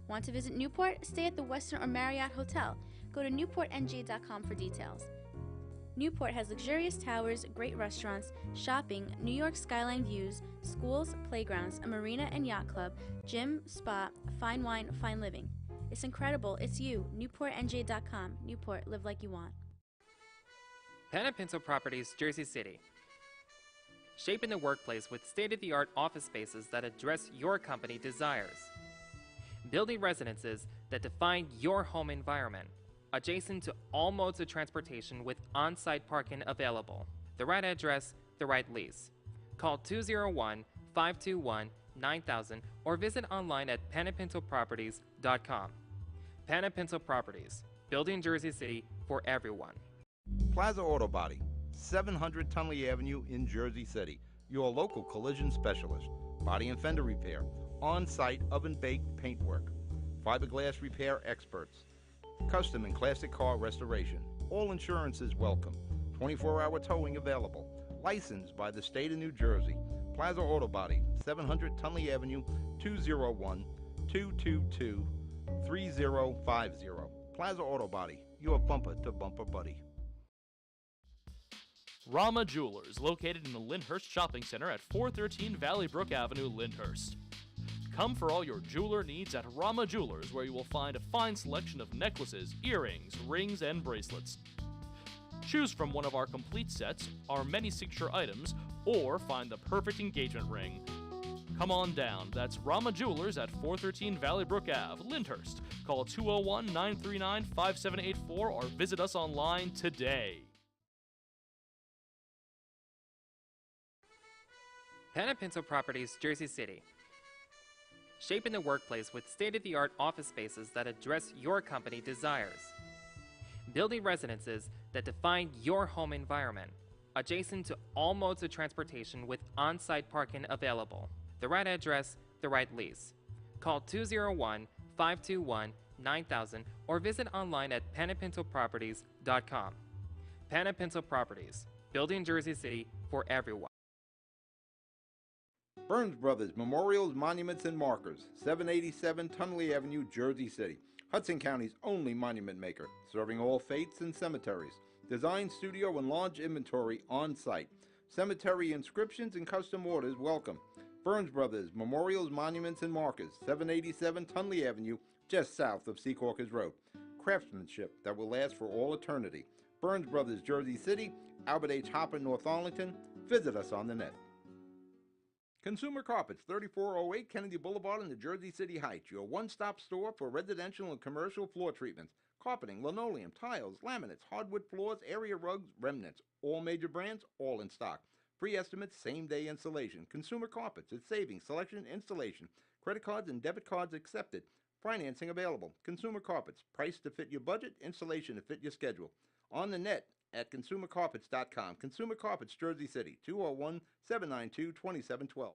Want to visit Newport? Stay at the Westin or Marriott Hotel. Go to NewportNJ.com for details. Newport has luxurious towers, great restaurants, shopping, New York skyline views, schools, playgrounds, a marina and yacht club, gym, spa, fine wine, fine living. It's incredible. It's you. NewportNJ.com. Newport. Live like you want. Pen & Pinto Properties, Jersey City. Shaping the workplace with state-of-the-art office spaces that address your company desires. Building residences that define your home environment. Adjacent to all modes of transportation with on-site parking available. The right address, the right lease. Call 201-521-9000 or visit online at penandpintoproperties.com. Pan and Pencil Properties, building Jersey City for everyone. Plaza Auto Body, 700 Tunley Avenue in Jersey City. Your local collision specialist. Body and fender repair. On-site oven-baked paintwork. Fiberglass repair experts. Custom and classic car restoration. All insurance is welcome. 24-hour towing available. Licensed by the state of New Jersey. Plaza Auto Body, 700 Tunley Avenue, 201-222-3050. Plaza Auto Body, your bumper-to-bumper buddy. Rama Jewelers, located in the Lyndhurst Shopping Center at 413 Valley Brook Avenue, Lyndhurst. Come for all your jeweler needs at Rama Jewelers, where you will find a fine selection of necklaces, earrings, rings, and bracelets. Choose from one of our complete sets, our many signature items, or find the perfect engagement ring. Come on down. That's Rama Jewelers at 413 Valley Brook Ave, Lyndhurst. Call 201-939-5784 or visit us online today. Pan and Pencil Properties, Jersey City. Shaping the workplace with state-of-the-art office spaces that address your company desires. Building residences that define your home environment. Adjacent to all modes of transportation with on-site parking available. The right address, the right lease. Call 201-521-9000 or visit online at panandpencilproperties.com. Pan and Pencil Properties, building Jersey City for everyone. Burns Brothers Memorials, Monuments, and Markers, 787 Tunley Avenue, Jersey City. Hudson County's only monument maker, serving all faiths and cemeteries. Design, studio, and large inventory on site. Cemetery inscriptions and custom orders welcome. Burns Brothers Memorials, Monuments, and Markers, 787 Tunley Avenue, just south of Secaucus Road. Craftsmanship that will last for all eternity. Burns Brothers, Jersey City, Albert H. Hopper, North Arlington. Visit us on the net. Consumer Carpets, 3408 Kennedy Boulevard in the Jersey City Heights, your one-stop store for residential and commercial floor treatments, carpeting, linoleum, tiles, laminates, hardwood floors, area rugs, remnants, all major brands, all in stock. Free estimates, same-day installation. Consumer Carpets, it's savings, selection, installation, credit cards and debit cards accepted, financing available. Consumer Carpets, price to fit your budget, installation to fit your schedule. On the net at consumercarpets.com. Consumer Carpets, Jersey City, 201-792-2712.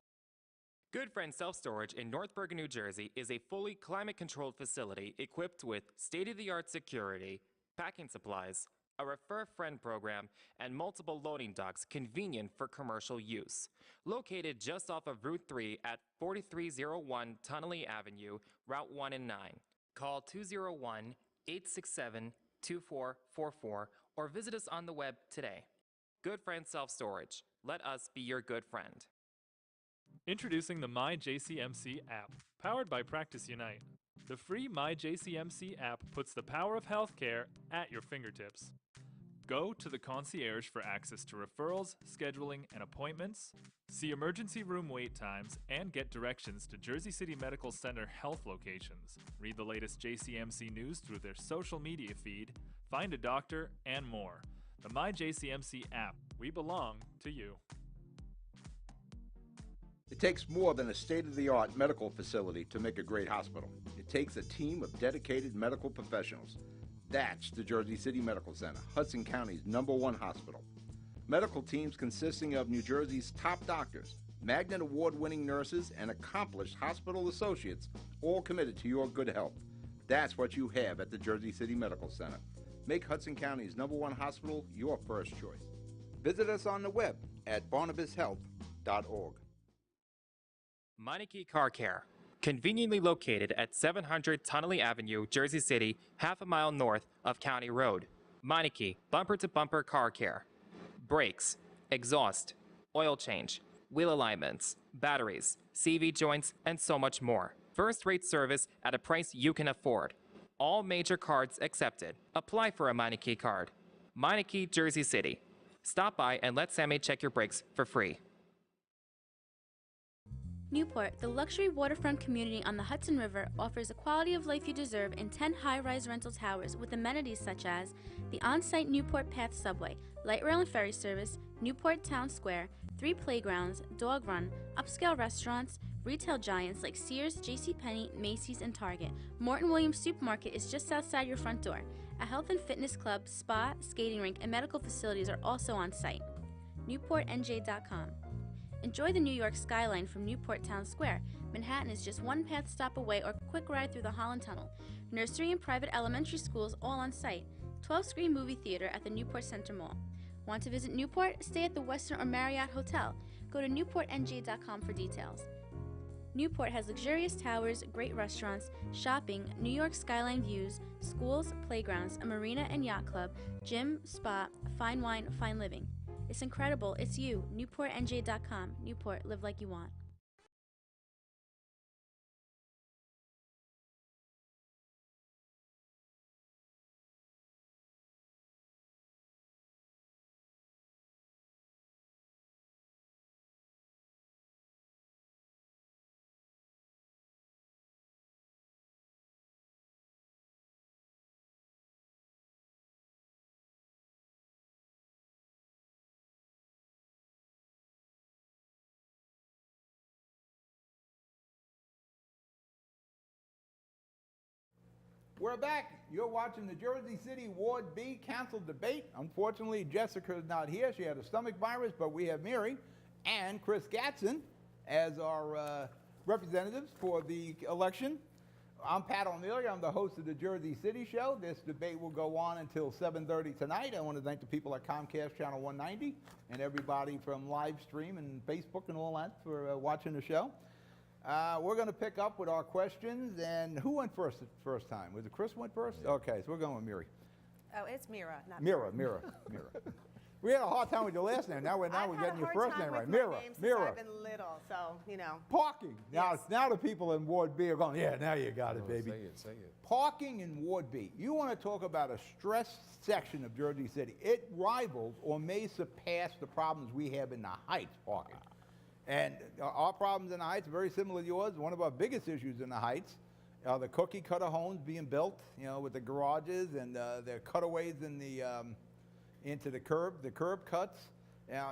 Good Friend Self-Storage in North Bergen, New Jersey is a fully climate-controlled facility equipped with state-of-the-art security, packing supplies, a Refer Friend program, and multiple loading docks convenient for commercial use. Located just off of Route 3 at 4301 Tunnelly Avenue, Route 1 and 9. Call 201-867-2444 or visit us on the web today. Good Friend Self-Storage. Let us be your good friend. Introducing the MyJCMC app, powered by Practice Unite. The free MyJCMC app puts the power of healthcare at your fingertips. Go to the concierge for access to referrals, scheduling, and appointments, see emergency room wait times, and get directions to Jersey City Medical Center health locations. Read the latest JCMC news through their social media feed, find a doctor, and more. The MyJCMC app. We belong to you. It takes more than a state-of-the-art medical facility to make a great hospital. It takes a team of dedicated medical professionals. That's the Jersey City Medical Center, Hudson County's #1 hospital. Medical teams consisting of New Jersey's top doctors, Magnet Award-winning nurses, and accomplished hospital associates, all committed to your good health. That's what you have at the Jersey City Medical Center. Make Hudson County's #1 hospital your first choice. Visit us on the web at barnabashealth.org. Meineke Car Care, conveniently located at 700 Tunnelly Avenue, Jersey City, half a mile north of County Road. Meineke bumper-to-bumper car care. Brakes, exhaust, oil change, wheel alignments, batteries, CV joints, and so much more. First-rate service at a price you can afford. All major cards accepted. Apply for a Meineke card. Meineke, Jersey City. Stop by and let Sammy check your brakes for free. Newport, the luxury waterfront community on the Hudson River, offers the quality of life you deserve in 10 high-rise rental towers with amenities such as the on-site Newport Path subway, light rail and ferry service, Newport Town Square, 3 playgrounds, dog run, upscale restaurants, Retail giants like Sears, JCPenney, Macy's, and Target. Morton Williams Supermarket is just outside your front door. A health and fitness club, spa, skating rink, and medical facilities are also on site. NewportNJ.com. Enjoy the New York skyline from Newport Town Square. Manhattan is just one path stop away or quick ride through the Holland Tunnel. Nursery and private elementary schools all on site. 12-screen movie theater at the Newport Center Mall. Want to visit Newport? Stay at the Westin or Marriott Hotel. Go to NewportNJ.com for details. Newport has luxurious towers, great restaurants, shopping, New York skyline views, schools, playgrounds, a marina and yacht club, gym, spa, fine wine, fine living. It's incredible. It's you. NewportNJ.com. Newport, live like you want. We're back. You're watching the Jersey City Ward B Council debate. Unfortunately, Jessica's not here. She had a stomach virus, but we have Mary and Chris Gatson as our representatives for the election. I'm Pat O'Meara. I'm the host of the Jersey City Show. This debate will go on until 7:30 tonight. I want to thank the people at Comcast Channel 190 and everybody from live stream and Facebook and all that for watching the show. We're going to pick up with our questions. And who went first time? Was it Chris went first? Okay, so we're going with Miri. Oh, it's Mira, not Mira. We had a hard time with your last name. Now we're getting your first name right. Mira. I've been little, so, you know. Parking. Yes. Now the people in Ward B are going, yeah, now you got it, baby. Say it. Parking in Ward B. You want to talk about a stressed section of Jersey City. It rivals or may surpass the problems we have in the Heights parking. And our problems in the Heights are very similar to yours. One of our biggest issues in the Heights are the cookie cutter homes being built, with the garages and the cutaways in the into the curb cuts. Now,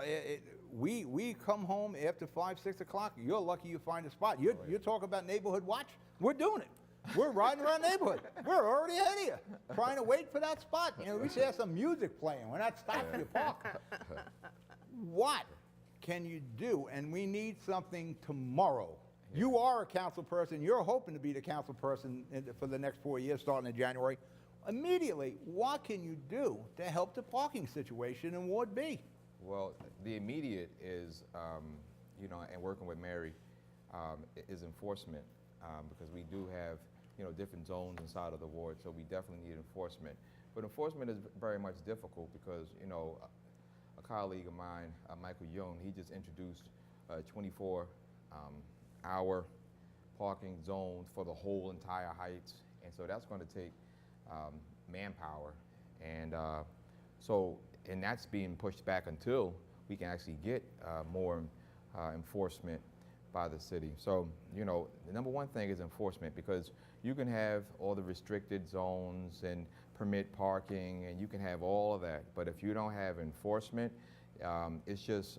we come home after 5, 6 o'clock. You're lucky you find a spot. You talk about neighborhood watch. We're doing it. We're riding around the neighborhood. We're already ahead of you, trying to wait for that spot. We should have some music playing. We're not stopping you park. What can you do? And we need something tomorrow. You are a council person. You're hoping to be the council person for the next 4 years, starting in January. Immediately, what can you do to help the parking situation in Ward B? Well, the immediate is, and working with Mary, is enforcement, because we do have, different zones inside of the ward, so we definitely need enforcement. But enforcement is very much difficult because, a colleague of mine, Michael Young, he just introduced 24-hour parking zones for the whole entire Heights, and so that's going to take manpower, and and that's being pushed back until we can actually get more enforcement by the city. So, the number one thing is enforcement, because you can have all the restricted zones and permit parking, and you can have all of that, but if you don't have enforcement, it's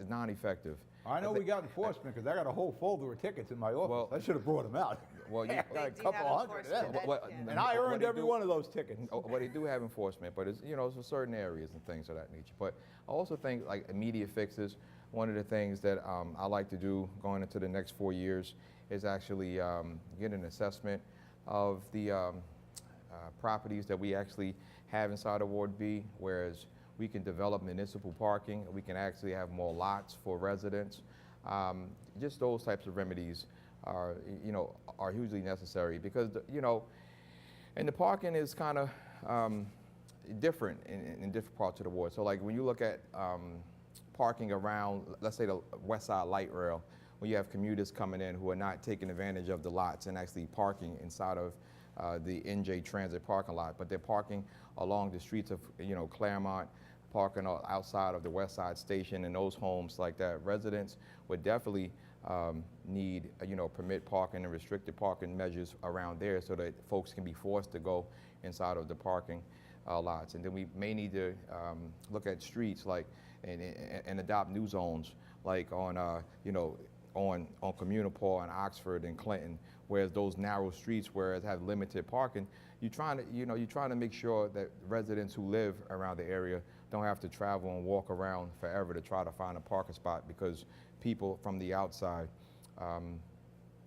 non-effective. I know we got enforcement because I got a whole folder of tickets in my office. Well, I should have brought them out. Well, I got a couple hundred. And I what earned they every do- one of those tickets. Well, they do have enforcement, but it's for certain areas and things of that nature. But I also think like immediate fixes. One of the things that I like to do going into the next 4 years is actually get an assessment of the properties that we actually have inside of Ward B, whereas we can develop municipal parking. We can actually have more lots for residents. Just those types of remedies are hugely necessary because, and the parking is kind of different in different parts of the ward. So like when you look at parking around, let's say the West Side Light Rail, when you have commuters coming in who are not taking advantage of the lots and actually parking inside of the NJ Transit parking lot, but they're parking along the streets of, Claremont, parking outside of the West Side Station and those homes like that. Residents would definitely need, permit parking and restricted parking measures around there so that folks can be forced to go inside of the parking lots. And then we may need to look at streets and adopt new zones like on, on Communipaw and Oxford and Clinton, whereas those narrow streets where it have limited parking, you're trying to make sure that residents who live around the area don't have to travel and walk around forever to try to find a parking spot because people from the outside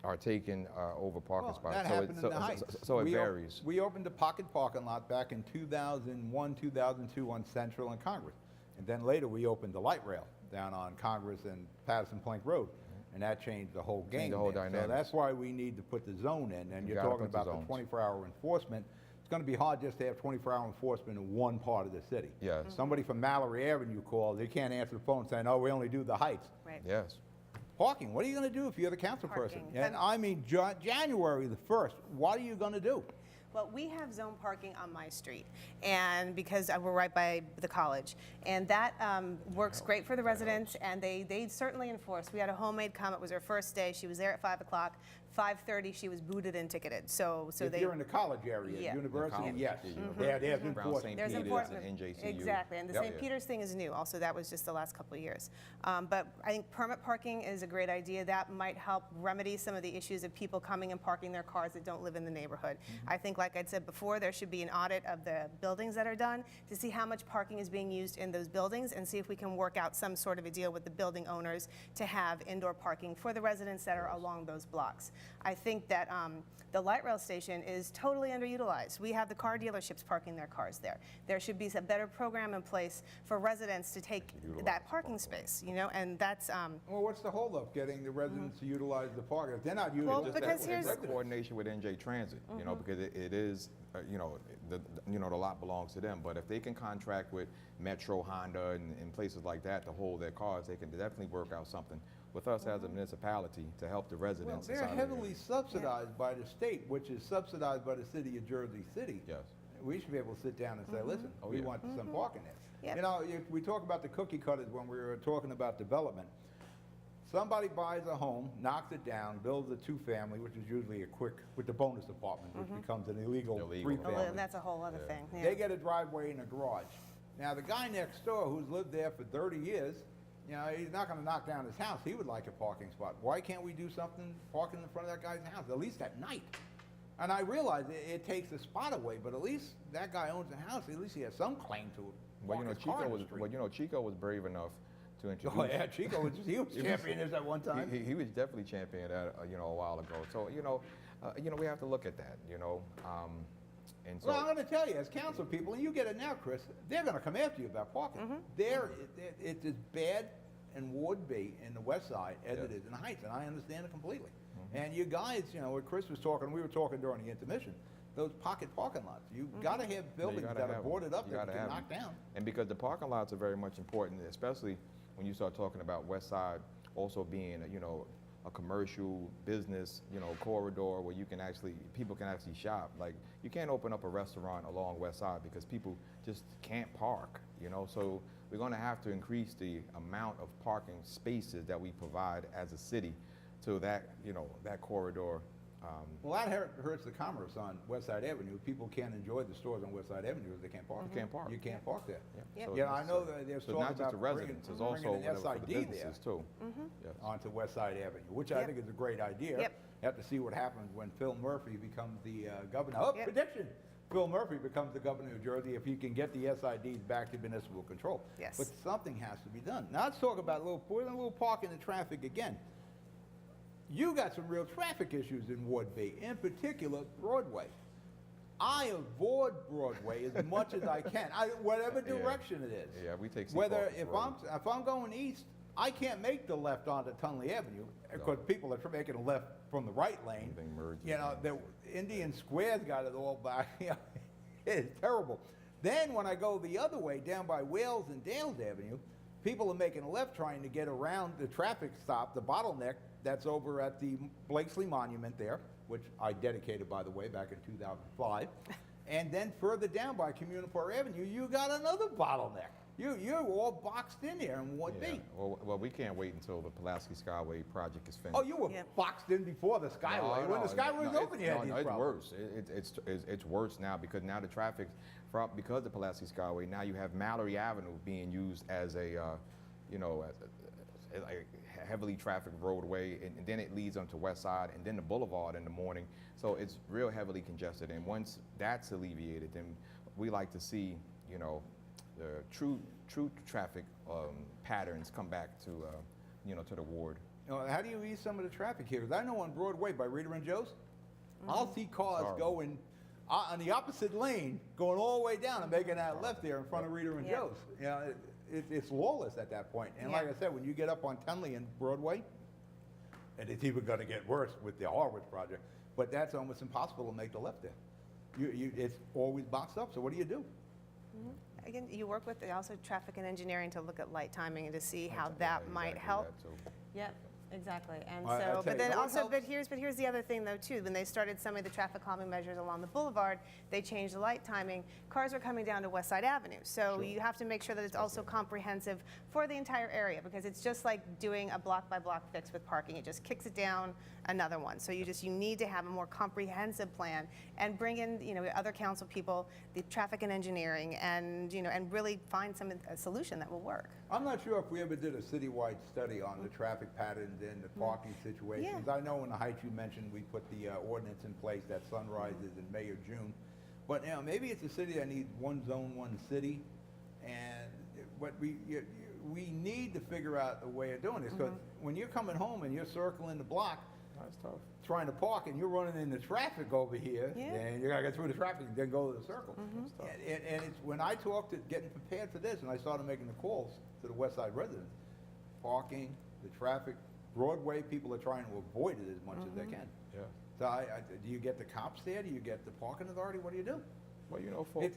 are taking over parking spots. That happened in the Heights. So it varies. We opened a pocket parking lot back in 2001, 2002 on Central and Congress. And then later we opened the light rail down on Congress and Patterson Plank Road. And that changed the whole game. the whole there. dynamic. So that's why we need to put the zone in. And You you're gotta talking put the about the zones. 24-hour enforcement. It's going to be hard just to have 24-hour enforcement in one part of the city. Yes. Somebody from Mallory Avenue calls, they can't answer the phone saying, oh, we only do the Heights. Right. Yes. Parking, what are you going to do if you're the council person? Parking. And I mean, January the 1st, what are you going to do? Well, we have zone parking on my street, and because we're right by the college, and that works great for the residents, and they certainly enforce. We had a homemade come. It was her first day. She was there at 5 o'clock. 5:30, she was booted and ticketed. So If they. you're in the college area, Yeah. university, College, yes. yeah, Yeah, there's Around enforcement. St. There's Peter's enforcement. and NJCU. Exactly, and the Yep. St. Peter's thing is new also. That was just the last couple of years. But I think permit parking is a great idea. That might help remedy some of the issues of people coming and parking their cars that don't live in the neighborhood. I think, like I'd said before, there should be an audit of the buildings that are done to see how much parking is being used in those buildings and see if we can work out some sort of a deal with the building owners to have indoor parking for the residents that are along those blocks. I think that the light rail station is totally underutilized. We have the car dealerships parking their cars there. There should be a better program in place for residents to take that parking space, and that's, Well, what's the holdup getting the residents to utilize the park? If they're not Well, utilizing because it, here's- That coordination with NJ Transit, because it is, the lot belongs to them. But if they can contract with Metro, Honda, and places like that to hold their cars, they can definitely work out something with us as a municipality to help the Well, residents. they're inside of the heavily area. subsidized by the state, which is subsidized by the city of Jersey City. Yes. We should be able to sit down and say, listen, Oh, we yeah. want some parking there. Yep. We talk about the cookie cutters when we were talking about development. Somebody buys a home, knocks it down, builds a two-family, which is usually a quick, with the bonus apartment, which becomes an illegal Illegal. oh, three-family. and that's a whole other thing. Yeah. They get a driveway and a garage. Now, the guy next door who's lived there for 30 years, he's not going to knock down his house. He would like a parking spot. Why can't we do something parking in front of that guy's house, at least at night? And I realize it takes a spot away, but at least that guy owns the house. At least he has some claim to it. Well, Park his car in the street. Chico was brave enough to introduce. Oh, yeah, Chico was champion this at one time. He was definitely champion that, a while ago. So, we have to look at that, and so. Well, I'm going to tell you, as council people, and you get it now, Chris, they're going to come after you about parking. It's as bad and would be in the west side as it is in the Heights, and I understand it completely. And you guys, what Chris was talking, we were talking during the intermission, those pocket parking lots. You've got to have buildings that are boarded up that you can knock down. And because the parking lots are very much important, especially when you start talking about West Side also being, a commercial business, corridor where people can actually shop. Like, you can't open up a restaurant along West Side because people just can't park, So we're going to have to increase the amount of parking spaces that we provide as a city to that, that corridor. Well, that hurts the commerce on West Side Avenue. People can't enjoy the stores on West Side Avenue if they can't park. You can't park. You can't park there. Yep. So I know that there's so talk not just about the residents, it's also bringing an for the SID there businesses too. Yes. onto West Side Avenue, which I Yep. think is a great idea. Yep. Have to see what happens when Phil Murphy becomes the governor. Oh, Yep. prediction! Phil Murphy becomes the governor of New Jersey if he can get the SIDs back to municipal control. Yes. But something has to be done. Now let's talk about a little parking and traffic again. You got some real traffic issues in Ward B, in particular Broadway. I avoid Broadway as much as I can, whatever Yeah. direction it is. Yeah, we take Whether Seaforth Road. if I'm going east, I can't make the left onto Tunley Avenue because people are making a left from the right lane. Everything merges. The Indian Square's got it all back. It's terrible. Then when I go the other way down by Wales and Dales Avenue, people are making a left trying to get around the traffic stop, the bottleneck that's over at the Blakesley Monument there, which I dedicated, by the way, back in 2005. And then further down by Communipaw Avenue, you got another bottleneck. You're all boxed in there in Ward Yeah. B. Well, we can't wait until the Pulaski Skyway project is finished. Oh, you were Yeah. boxed in before the Skyway. When the Skyway was open, you had these it's problems. worse. It's worse now because now the traffic, because of the Pulaski Skyway, now you have Mallory Avenue being used as a, like heavily trafficked roadway, and then it leads onto West Side, and then the Boulevard in the morning. So it's real heavily congested. And once that's alleviated, then we like to see, you know, the true traffic patterns come back to, you know, to the ward. You know, how do you ease some of the traffic here? 'Cause I know on Broadway by Rita and Joe's, I'll see cars Horrible. going on the opposite lane, going all the way down and making that left there in front of Rita and Yeah. Joe's. You know, it's lawless at that point. And like Yeah. I said, when you get up on Tenley and Broadway, and it's even going to get worse with the Harwich project, but that's almost impossible to make the left there. It's always boxed up. So what do you do? Again, you work with also traffic and engineering to look at light timing and to see how that Yeah, might exactly help. that too. Yep, exactly. And Well, I'll so, tell but you, then you know what also, helps? but here's the other thing though too. When they started some of the traffic calming measures along the boulevard, they changed the light timing. Cars are coming down to West Side Avenue, so you have to make sure that it's also comprehensive for the entire area, because it's just like doing a block by block fix with parking. It just kicks it down another one. So you need to have a more comprehensive plan and bring in, you know, other council people, the traffic and engineering, and, you know, and really find a solution that will work. I'm not sure if we ever did a citywide study on the traffic patterns and the parking situations. I know in the Heights you mentioned we put the ordinance in place that sunrises in May or June. But you know, maybe it's a city that needs one zone, one city. And what we need to figure out a way of doing this, because when you're coming home and you're circling the block, That's tough. trying to park and you're running into traffic over here, Yeah. and you gotta get through the traffic and then go to the circle. And it's when I talked to getting prepared for this and I started making the calls to the West Side residents, parking, the traffic, Broadway, people are trying to avoid it as much as they can. Yeah. So do you get the cops there? Do you get the parking authority? What do you do? Well, you know, for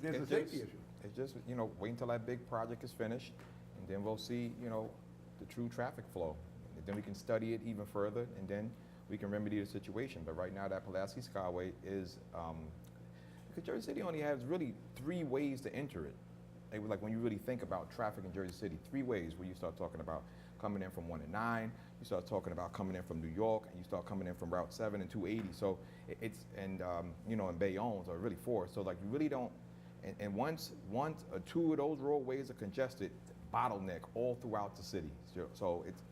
There's a it's safety just- issue. It's just, you know, wait until that big project is finished, and then we'll see, you know, the true traffic flow. And then we can study it even further, and then we can remedy the situation. But right now, that Pulaski Skyway is, because Jersey City only has really 3 ways to enter it. Like when you really think about traffic in Jersey City, 3 ways where you start talking about coming in from 1 and 9, you start talking about coming in from New York, and you start coming in from Route 7 and 280. So it's, and you know, and Bayonne, or really 4. So like you really don't, and once or 2 of those roadways are congested, bottleneck all throughout the city. So it's,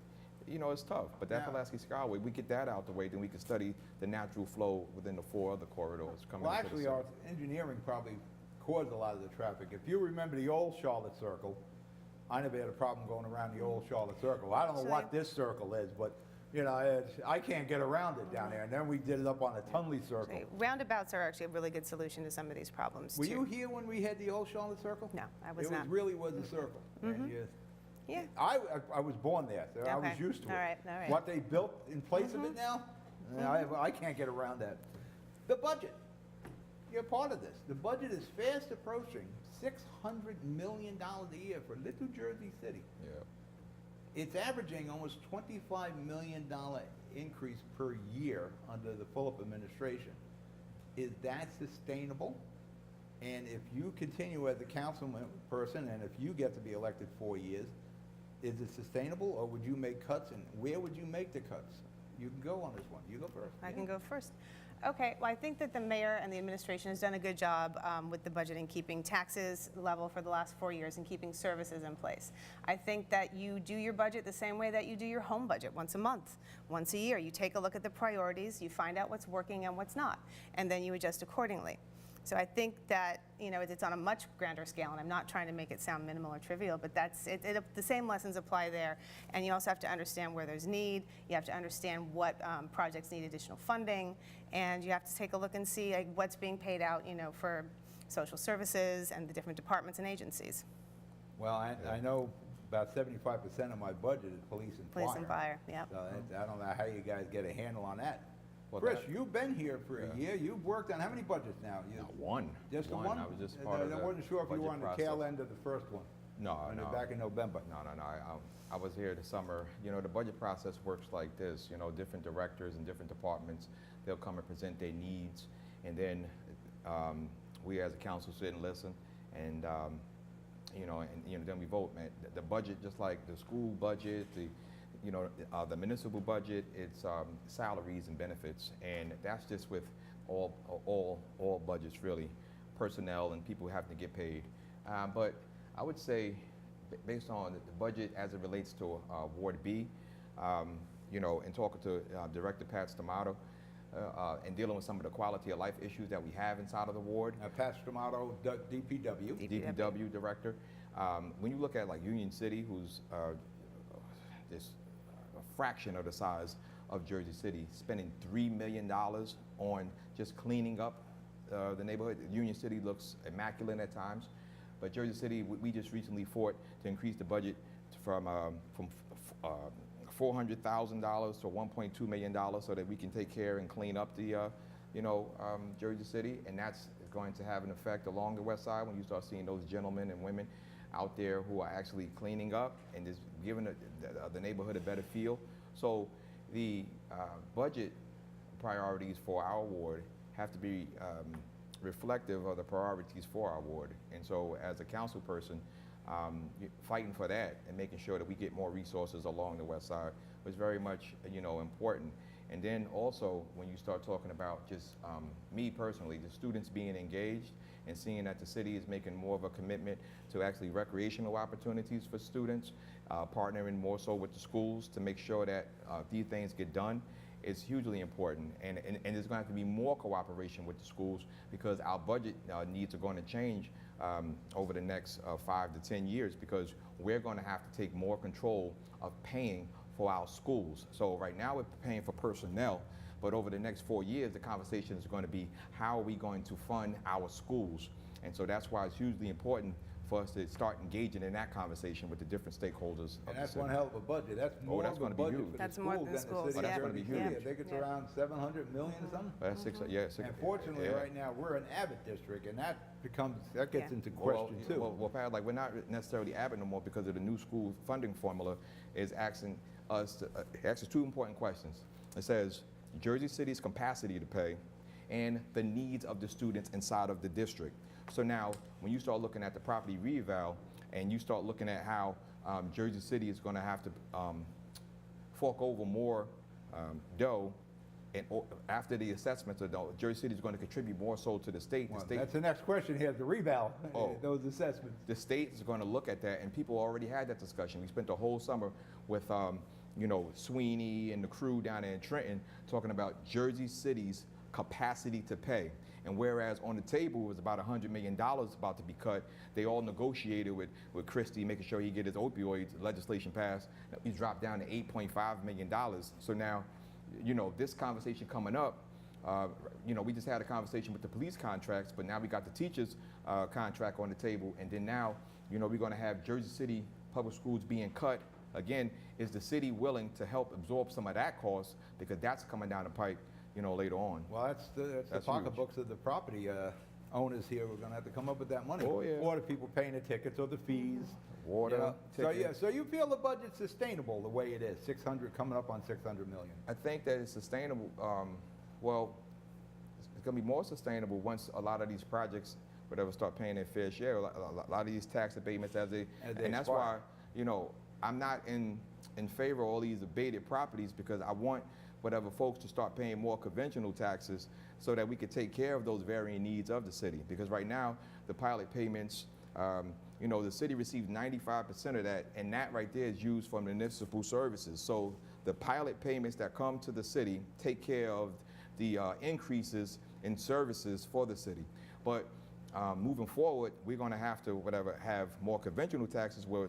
you know, it's tough. But that Now- Pulaski Skyway, we get that out the way, then we can study the natural flow within the 4 other corridors coming Well, into the actually, city. our engineering probably caused a lot of the traffic. If you remember the old Charlotte Circle, I never had a problem going around the old Charlotte Circle. I don't know So what this circle is, but, you know, I can't get around it down there. And then we did it up on the Tunley Circle. Roundabouts are actually a really good solution to some of these problems Were too. you here when we had the old Charlotte Circle? No, I was It not. really was a circle. And Yeah. I was born there, so I was Okay. used to it. All right, all right. What they built in place of it now, I can't get around that. The budget. You're part of this. The budget is fast approaching $600 million a year for Little Jersey City. Yeah. It's averaging almost $25 million increase per year under the Fulop administration. Is that sustainable? And if you continue as a councilman person, and if you get to be elected 4 years, is it sustainable, or would you make cuts, and where would you make the cuts? You can go on this one. You go first. I can go first. Okay, well, I think that the mayor and the administration has done a good job with the budget and keeping taxes level for the last 4 years and keeping services in place. I think that you do your budget the same way that you do your home budget, once a month, once a year. You take a look at the priorities, you find out what's working and what's not, and then you adjust accordingly. So I think that, you know, it's on a much grander scale, and I'm not trying to make it sound minimal or trivial, but that's it, the same lessons apply there. And you also have to understand where there's need. You have to understand what projects need additional funding, and you have to take a look and see like, what's being paid out, you know, for social services and the different departments and agencies. Well, I know about 75% of my budget is police and fire. Police and fire, yep. So I don't know how you guys get a handle on that. Well, Chris, that- you've been here for a Yeah. year. You've worked on how many budgets now? One. Just the one? I was just part of the I wasn't sure if you were on budget the tail process. end of the first one. No, When no. they're back in November. No. I was here this summer. You know, the budget process works like this. You know, different directors and different departments, they'll come and present their needs, and then we as a council sit and listen, and then we vote. Man, the budget, just like the school budget, the municipal budget, it's salaries and benefits, and that's just with all budgets really, personnel and people having to get paid. But I would say based on the budget as it relates to Ward B, you know, in talking to Director Pat Stamato, and dealing with some of the quality of life issues that we have inside of the ward. Pat Stamato, DPW. DPW director. When you look at like Union City, who's just a fraction of the size of Jersey City, spending $3 million on just cleaning up the neighborhood. Union City looks immaculate at times, but Jersey City, we just recently fought to increase the budget from $400,000 to $1.2 million so that we can take care and clean up the, Jersey City, and that's going to have an effect along the west side when you start seeing those gentlemen and women out there who are actually cleaning up and just giving the neighborhood a better feel. So the budget priorities for our ward have to be reflective of the priorities for our ward. And so as a council person, fighting for that and making sure that we get more resources along the west side was very much, important. And then also when you start talking about just me personally, the students being engaged and seeing that the city is making more of a commitment to actually recreational opportunities for students, partnering more so with the schools to make sure that these things get done, is hugely important. And there's going to have to be more cooperation with the schools because our budget needs are going to change over the next 5 to 10 years because we're going to have to take more control of paying for our schools. So right now we're paying for personnel, but over the next 4 years, the conversation is going to be how are we going to fund our schools? And so that's why it's hugely important for us to start engaging in that conversation with the different stakeholders. And that's one hell of a budget. That's more that's of a gonna be budget huge. for That's the more schools than the than schools, the city. that's gonna be huge. I think it's around 700 million or something. That's six. And fortunately, right now, we're an Abbott district, and that gets into Well, question too. Well, Pat, like we're not necessarily Abbott no more because of the new school funding formula is asking us to asks 2 important questions. It says Jersey City's capacity to pay and the needs of the students inside of the district. So now, when you start looking at the property reeval and you start looking at how Jersey City is going to have to fork over more dough, and after the assessments of dough, Jersey City is going to contribute more so to the state. Well, The state that's the next question here, the reval, Oh. those assessments. the state is going to look at that, and people already had that discussion. We spent the whole summer with, Sweeney and the crew down there in Trenton talking about Jersey City's capacity to pay. And whereas on the table was about $100 million about to be cut, they all negotiated with Christie, making sure he get his opioid legislation passed. He's dropped down to $8.5 million. So now, this conversation coming up, we just had a conversation with the police contracts, but now we got the teachers contract on the table, and then now, we're going to have Jersey City public schools being cut. Again, is the city willing to help absorb some of that cost because that's coming down the pipe, later on. Well, that's the That's pocketbooks of the property owners here. We're going to have to come up with that money. Oh, yeah. Or the people paying the tickets or the fees. Water, tickets. So you feel the budget's sustainable the way it is, 600 coming up on 600 million. I think that it's sustainable. It's going to be more sustainable once a lot of these projects, whatever, start paying their fair share. A lot of these tax abatements and that's why, expire. I'm not in favor of all these abated properties because I want whatever folks to start paying more conventional taxes so that we could take care of those varying needs of the city. Because right now, the pilot payments, the city receives 95% of that, and that right there is used from municipal services. So the pilot payments that come to the city take care of the increases in services for the city. But moving forward, we're going to have to have more conventional taxes where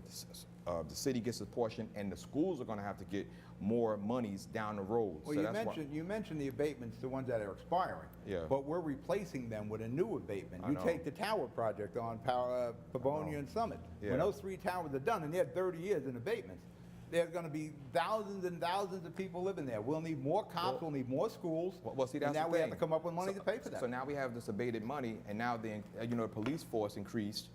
the city gets a portion, and the schools are going to have to get more monies down the road. Well, So you that's why- mentioned the abatements, the ones that are expiring. Yeah. But we're replacing them with a new abatement. I You know. take the tower project on Pavonia and Summit. Yeah. When those 3 towers are done, and they're 30 years in abatements, there's going to be thousands and thousands of people living there. We'll need more cops. We'll need more schools. Well, see, that's and now the we have thing. to come up with money to pay for that. So now we have this abated money, and now the police force increased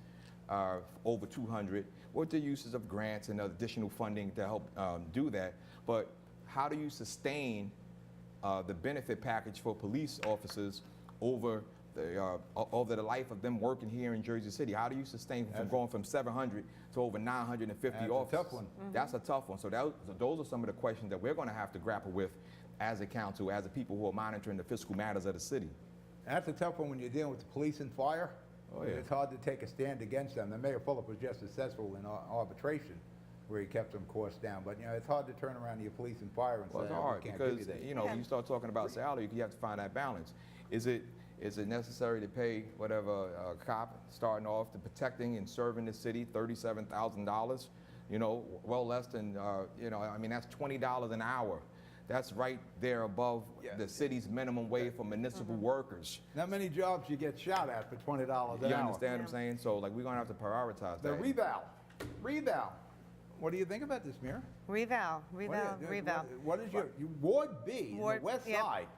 over 200 with the uses of grants and additional funding to help do that. But how do you sustain the benefit package for police officers over the life of them working here in Jersey City? How do you sustain from going from 700 to over 950 That's a officers? tough one. That's a tough one. So those are some of the questions that we're going to have to grapple with as a council, as the people who are monitoring the fiscal matters of the city. That's a tough one when you're dealing with the police and fire. Oh, yeah. It's hard to take a stand against them. And Mayor Fulop was just successful in arbitration, where he kept some costs down. But, you know, it's hard to turn around to your police and fire and Well, say, it's "Oh, hard we can't give because, you that." you know, when you start talking about salary, you have to find that balance. Is it necessary to pay whatever a cop starting off to protecting and serving the city $37,000? You know, well less than, you know, I mean, that's $20 an hour. That's right there above Yeah. the city's minimum wage for municipal workers. Not many jobs you get shot at for $20 an You hour. understand what I'm saying? So, like, we're gonna have to prioritize The that. reval. What do you think about this, Mira? Reval. What is your Ward B in Ward- the West yep. Side?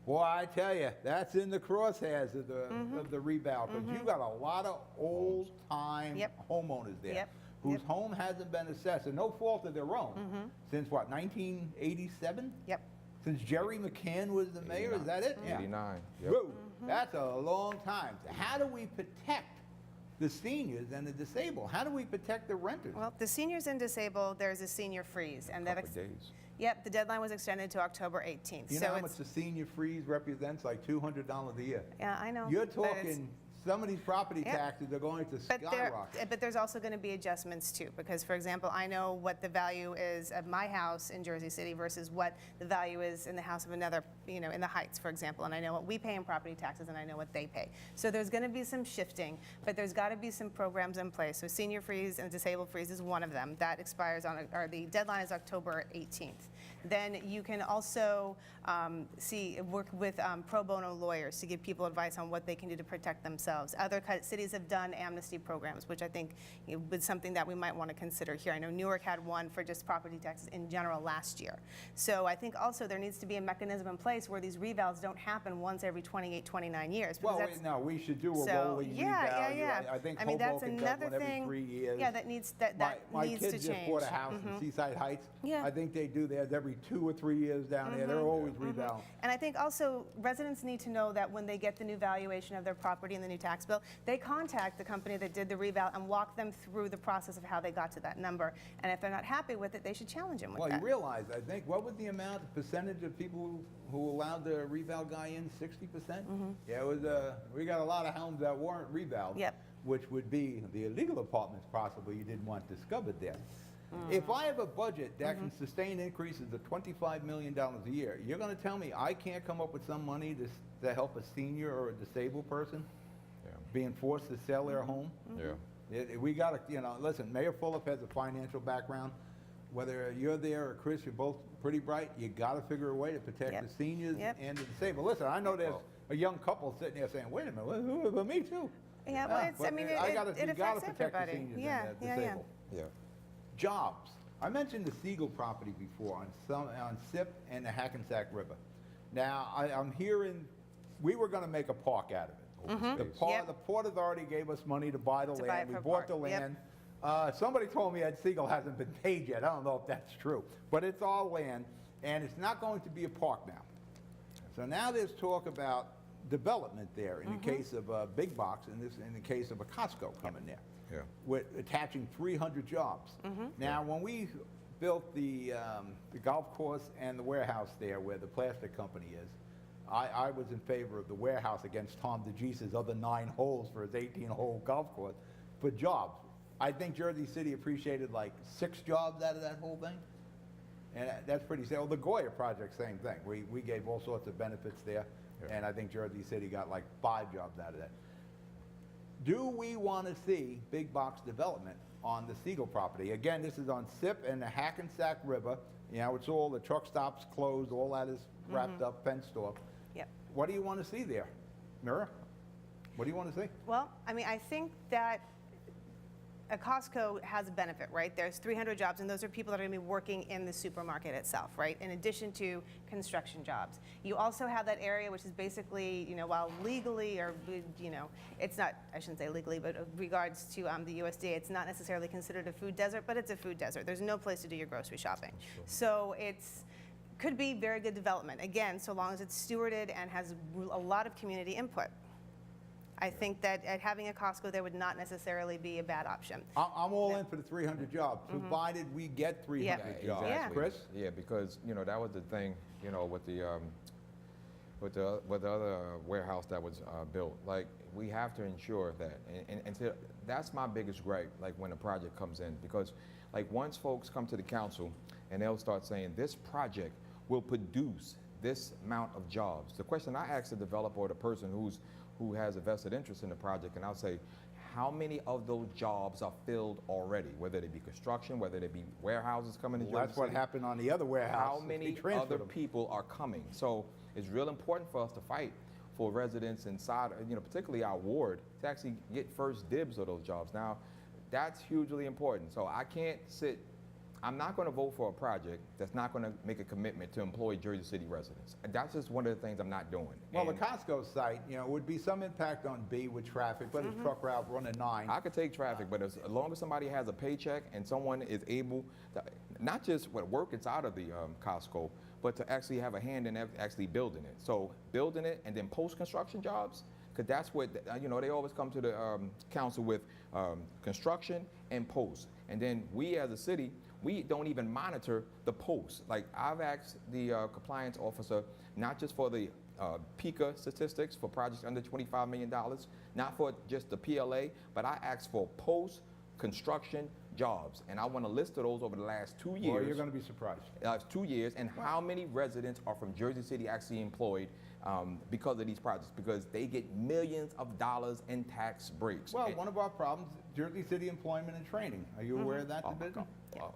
Boy, I tell you, that's in the crosshairs of the reval because you got a lot of old-time Yep. homeowners there Yep. whose home hasn't been assessed, and no fault of their own, since what, 1987? Yep. Since Jerry McCann was the mayor, is that it? 89. Yep. Whoa, that's a long time. So how do we protect the seniors and the disabled? How do we protect the renters? Well, the seniors and disabled, there's a senior freeze, and that Couple days. Yep, the deadline was extended to October 18th. You so know how it's, much the senior freeze represents? Like $200 a year. yeah, I know. You're but it's- talking, some of these property Yep. taxes are going to But skyrocket. there's also going to be adjustments too, because for example, I know what the value is of my house in Jersey City versus what the value is in the house of another, you know, in the Heights, for example, and I know what we pay in property taxes and I know what they pay. So there's going to be some shifting, but there's got to be some programs in place. So senior freeze and disabled freeze is one of them. That expires on, or the deadline is October 18th. Then you can also work with pro bono lawyers to give people advice on what they can do to protect themselves. Other cities have done amnesty programs, which I think was something that we might want to consider here. I know Newark had one for just property taxes in general last year. So I think also there needs to be a mechanism in place where these revals don't happen once every 28, 29 years. because Well, that's- no, we should do a so, rolling yeah. reval. I think I mean, that's Hoboken does another one every thing. 3 years. Yeah, that needs that My needs kids to just change. bought a house in Seaside Heights. Yeah. I think they do theirs every 2 or 3 years down there. They're always reval. And I think also residents need to know that when they get the new valuation of their property and the new tax bill, they contact the company that did the reval and walk them through the process of how they got to that number. And if they're not happy with it, they should challenge them with Well, that. you realize, I think, what was the amount, the percentage of people who allowed the reval guy in? 60%? Yeah, it was. We got a lot of homes that weren't reval. Yep. Which would be the illegal apartments, possibly you didn't want discovered there. If I have a budget that can sustain increases of $25 million a year, you're going to tell me I can't come up with some money to help a senior or a disabled person Yeah. being forced to sell their home? Yeah. We got to, you know, listen, Mayor Fulop has a financial background. Whether you're there or Chris, you're both pretty bright. You got to figure a way to protect Yep. the seniors Yep. and the disabled. Listen, I know there's a young couple sitting there saying, wait a minute, but me too. Yeah, well, it's, I but mean, you it gotta affects protect the everybody. seniors Yeah, and the yeah. disabled. Yeah. Jobs. I mentioned the Siegel property before on SIP and the Hackensack River. Now, I'm hearing we were going to make a park out of it. Yep. The Port Authority gave us money to buy the To buy land. it We for a bought the park. Yep. land. Somebody told me that Siegel hasn't been paid yet. I don't know if that's true. But it's our land, and it's not going to be a park now. So now there's talk about development there in the case of a big box, and in the case of a Costco coming there. Yeah. With attaching 300 jobs. Now, when we built the golf course and the warehouse there where the plastic company is, I was in favor of the warehouse against Tom DeGeese's other 9 holes for his 18-hole golf course for jobs. I think Jersey City appreciated like 6 jobs out of that whole thing. And that's pretty sad. Well, the Goya project, same thing. We gave all sorts of benefits there, and I think Jersey City got like 5 jobs out of that. Do we want to see big box development on the Siegel property? Again, this is on SIP and the Hackensack River. You know, it's all the truck stops closed, all that is wrapped up, fenced off. Yep. What do you want to see there? Mira, what do you want to see? Well, I mean, I think that a Costco has a benefit, right? There's 300 jobs, and those are people that are going to be working in the supermarket itself, right? In addition to construction jobs. You also have that area, which is basically, you know, while legally, or, you know, it's not, I shouldn't say legally, but in regards to the USDA, it's not necessarily considered a food desert, but it's a food desert. There's no place to do your grocery shopping. So it's, could be very good development. Again, so long as it's stewarded and has a lot of community input. I think that having a Costco there would not necessarily be a bad option. I'm all in for the 300 jobs, provided we get 300 Yeah. jobs. Yeah. Chris? Yeah, because, you know, that was the thing, you know, with the with the other warehouse that was built. Like, we have to ensure that, and that's my biggest gripe, like when a project comes in, because like once folks come to the council and they'll start saying this project will produce this amount of jobs. The question I ask the developer or the person who has a vested interest in the project, and I'll say, how many of those jobs are filled already, whether they be construction, whether they be warehouses coming to Well, Jersey that's what City? happened on the other warehouse. How many They transferred other them. people are coming? So it's real important for us to fight for residents inside, particularly our ward, to actually get first dibs of those jobs. Now, that's hugely important. So I'm not going to vote for a project that's not going to make a commitment to employ Jersey City residents. And that's just one of the things I'm not doing. Well, the And Costco site, would be some impact on B with traffic, but a truck route running 9. I could take traffic, but as long as somebody has a paycheck and someone is able to, not just work inside of the Costco, but to actually have a hand in actually building it. So building it and then post-construction jobs, because that's what, they always come to the council with construction and post. And then we as a city, we don't even monitor the post. Like, I've asked the compliance officer, not just for the PICA statistics for projects under $25 million, not for just the PLA, but I asked for post-construction jobs. And I want a list of those over the last 2 years. Well, you're going to be surprised. 2 years, and how many residents are from Jersey City actually employed because of these projects? Because they get millions of dollars in tax breaks. Well, And- one of our problems, Jersey City employment and training. Are you aware of that division? Oh,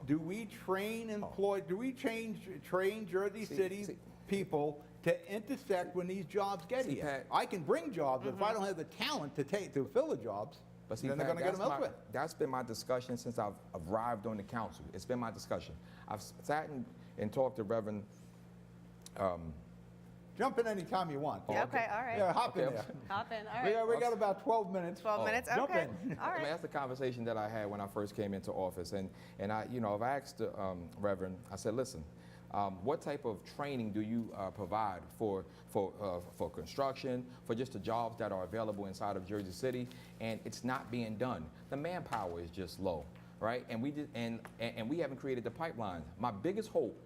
Do we train train Jersey City see- people to intersect when these jobs get See, here? Pat- I can bring jobs, but if I don't have the talent to fill the jobs, But see, then they're Pat, going to get them elsewhere. that's been my discussion since I've arrived on the council. It's been my discussion. I've sat and talked to Reverend. Jump in any time you want. Yeah, okay, all right. Yeah, hop in Okay. there. Hop in. All right. We got about 12 minutes. 12 minutes. Jump Okay. in. All I mean, right. that's the conversation that I had when I first came into office, and I've asked the Reverend. I said, listen, what type of training do you provide for construction, for just the jobs that are available inside of Jersey City? And it's not being done. The manpower is just low, right? And we haven't created the pipeline. My biggest hope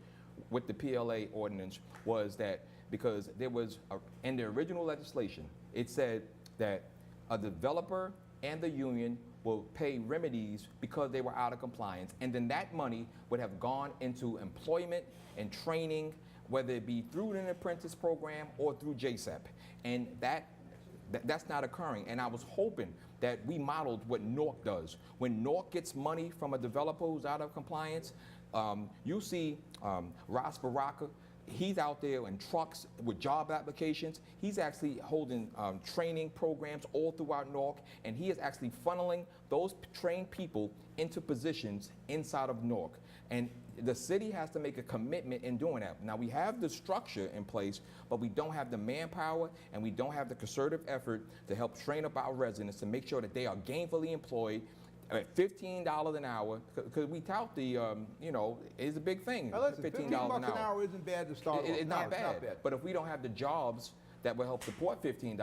with the PLA ordinance was that, because there was in the original legislation, it said that a developer and the union will pay remedies because they were out of compliance, and then that money would have gone into employment and training, whether it be through an apprentice program or through JSEP. And that's not occurring. And I was hoping that we modeled what Newark does. When Newark gets money from a developer who's out of compliance, you see Ross Baraka, he's out there in trucks with job applications. He's actually holding training programs all throughout Newark, and he is actually funneling those trained people into positions inside of Newark. And the city has to make a commitment in doing that. Now, we have the structure in place, but we don't have the manpower, and we don't have the concerted effort to help train up our residents to make sure that they are gainfully employed at $15 an hour, because we tout the, it's a big thing. Now listen, $15 an hour isn't bad to start off. It's No, not bad. But if we don't have the jobs that will help support $15,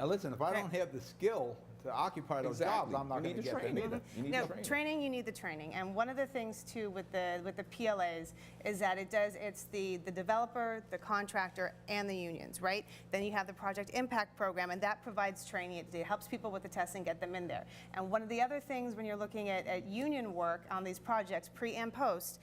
Now listen, if I don't have the skill to occupy those jobs, I'm not you going need to to get them train. either. You need No, to train. training, you need the training. And one of the things too with the PLAs is that it's the developer, the contractor, and the unions, right? Then you have the Project Impact Program, and that provides training. It helps people with the testing, get them in there. And one of the other things when you're looking at union work on these projects, pre and post,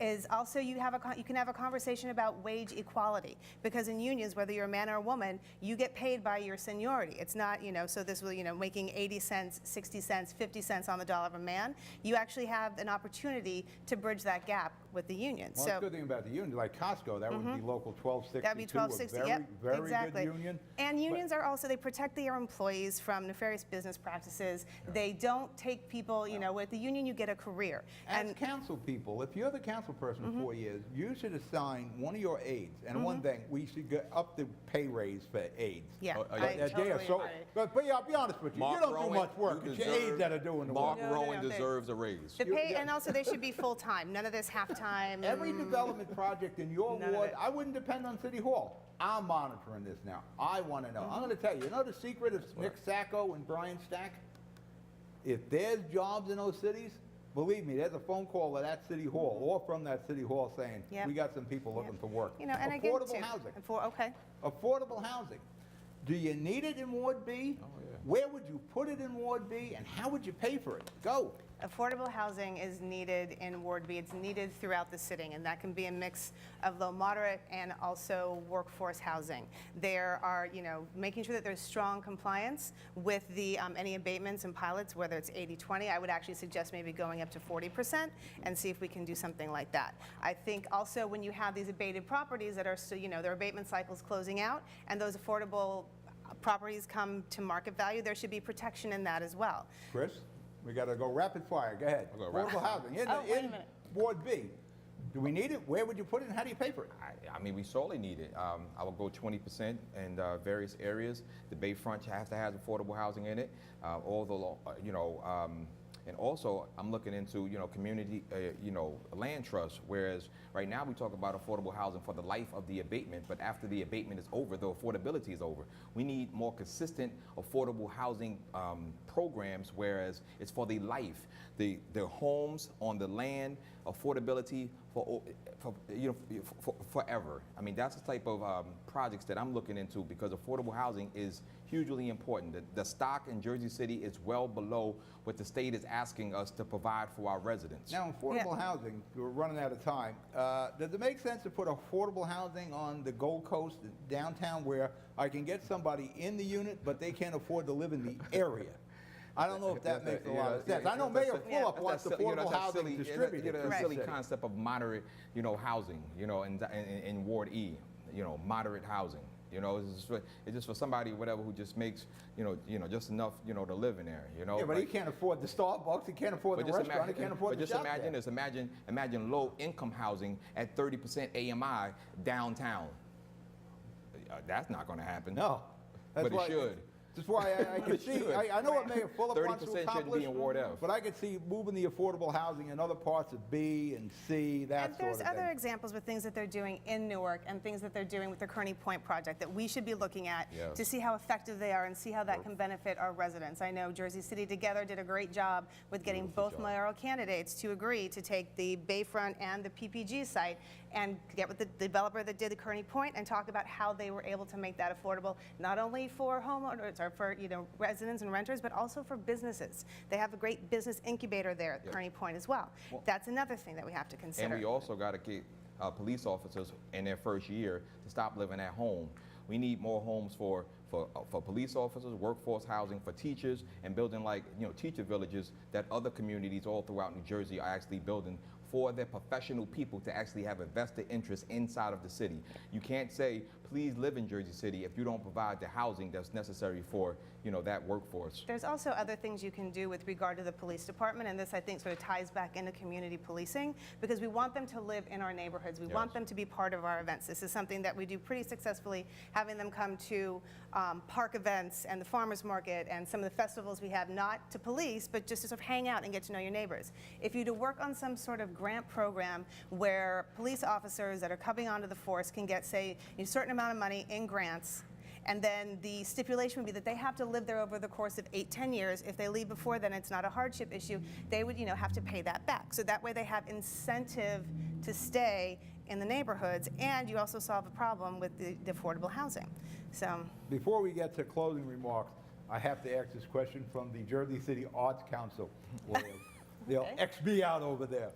is also you can have a conversation about wage equality, because in unions, whether you're a man or a woman, you get paid by your seniority. It's not, so this will, making 80 cents, 60 cents, 50 cents on the dollar of a man. You actually have an opportunity to bridge that gap with the union. Well, that's the good thing about the union, like Costco, that would be local 1262. That'd be 1260. A very, Yep, very exactly. good union. And unions are also, they protect their employees from nefarious business practices. They don't take people, with the union you get a career. As council people, if you're the council person for 4 years, you should assign one of your aides. And one thing, we should get up the pay raise for aides. Yeah, Oh, I yeah. They are totally so, agree. but I'll be honest with you, you don't do much work. It's your aides that are doing the Mark work. No, Rowan they- deserves a raise. The pay, and also they should be full-time, none of this half-time. Every development project in your None of ward, it. I wouldn't depend on City Hall. I'm monitoring this now. I want to know. I'm going to tell you, the secret of Nick Sacco and Brian Stack? If there's jobs in those cities, believe me, there's a phone call at that city hall or from that city hall saying, Yep. we got some people looking for work. You know, and again, Affordable too, housing. okay. Affordable housing. Do you need it in Ward B? Oh, yeah. Where would you put it in Ward B, and how would you pay for it? Go. Affordable housing is needed in Ward B. It's needed throughout the city, and that can be a mix of low, moderate, and also workforce housing. There are, you know, making sure that there's strong compliance with the any abatements and pilots, whether it's 80-20. I would actually suggest maybe going up to 40% and see if we can do something like that. I think also when you have these abated properties that are still, you know, their abatement cycle's closing out, and those affordable properties come to market value, there should be protection in that as well. Chris, we got to go rapid fire. Go ahead. I'll go rapid Affordable housing in, Oh, wait a in minute. Ward B. Do we need it? Where would you put it, and how do you pay for it? I mean, we sorely need it. I would go 20% in various areas. The Bayfront has to have affordable housing in it. All the, you know, and also I'm looking into, you know, community, you know, land trust. Whereas right now we talk about affordable housing for the life of the abatement, but after the abatement is over, the affordability is over. We need more consistent affordable housing programs, whereas it's for the life, the homes on the land, affordability for you know, for forever. I mean, that's the type of projects that I'm looking into, because affordable housing is hugely important. The stock in Jersey City is well below what the state is asking us to provide for our residents. Now, affordable housing, we're running out of time. Does it make sense to put affordable housing on the Gold Coast, downtown, where I can get somebody in the unit, but they can't afford to live in the area? I don't know if that makes a lot of sense. I know Mayor Fulop wants affordable housing distributed. You know, through that the silly city. concept of moderate, you know, housing, you know, in Ward E, you know, moderate housing. You know, it's just for somebody, whatever, who just makes, you know, just enough, you know, to live in there. You know. Yeah, but he can't afford the Starbucks. He can't afford the restaurant. He can't afford but the just shop imagine there. this. Imagine low income housing at 30% AMI downtown. That's not going to happen. No, that's But it why, should. That's why I can It see. should. I know what Mayor Fulop wants to 30% shouldn't accomplish, be in Ward F. but I could see moving the affordable housing in other parts of B and C, that And sort there's of other thing. examples with things that they're doing in Newark and things that they're doing with the Kearney Point project that we should be looking at Yes. to see how effective they are and see how that can benefit our residents. I know Jersey City Together did a great job with getting both mayoral candidates to agree to take the Bayfront and the PPG site and get with the developer that did the Kearney Point and talk about how they were able to make that affordable, not only for homeowners or for, you know, residents and renters, but also for businesses. They have a great business incubator there at Kearney Point as well. That's another thing that we have to consider. And we also got to get police officers in their first year to stop living at home. We need more homes for police officers, workforce housing for teachers, and building, like, you know, teacher villages that other communities all throughout New Jersey are actually building for their professional people to actually have a vested interest inside of the city. You can't say, please live in Jersey City if you don't provide the housing that's necessary for, you know, that workforce. There's also other things you can do with regard to the police department, and this, I think, sort of ties back into community policing, because we want them to live in our neighborhoods. We want them to be part of our events. This is something that we do pretty successfully, having them come to park events and the farmers market and some of the festivals we have, not to police, but just to sort of hang out and get to know your neighbors. If you to work on some sort of grant program where police officers that are coming onto the force can get, say, a certain amount of money in grants, and then the stipulation would be that they have to live there over the course of 8-10 years. If they leave before then, it's not a hardship issue. They would, you know, have to pay that back. So that way they have incentive to stay in the neighborhoods, and you also solve a problem with the affordable housing. So Before we get to closing remarks, I have to ask this question from the Jersey City Arts Council. They'll X me out over there.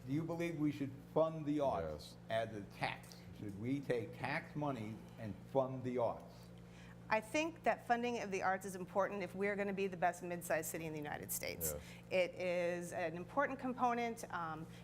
Do you believe we should fund the arts as a tax? Should we take tax money and fund the arts? I think that funding of the arts is important if we're going to be the best mid-sized city in the United States. It is an important component,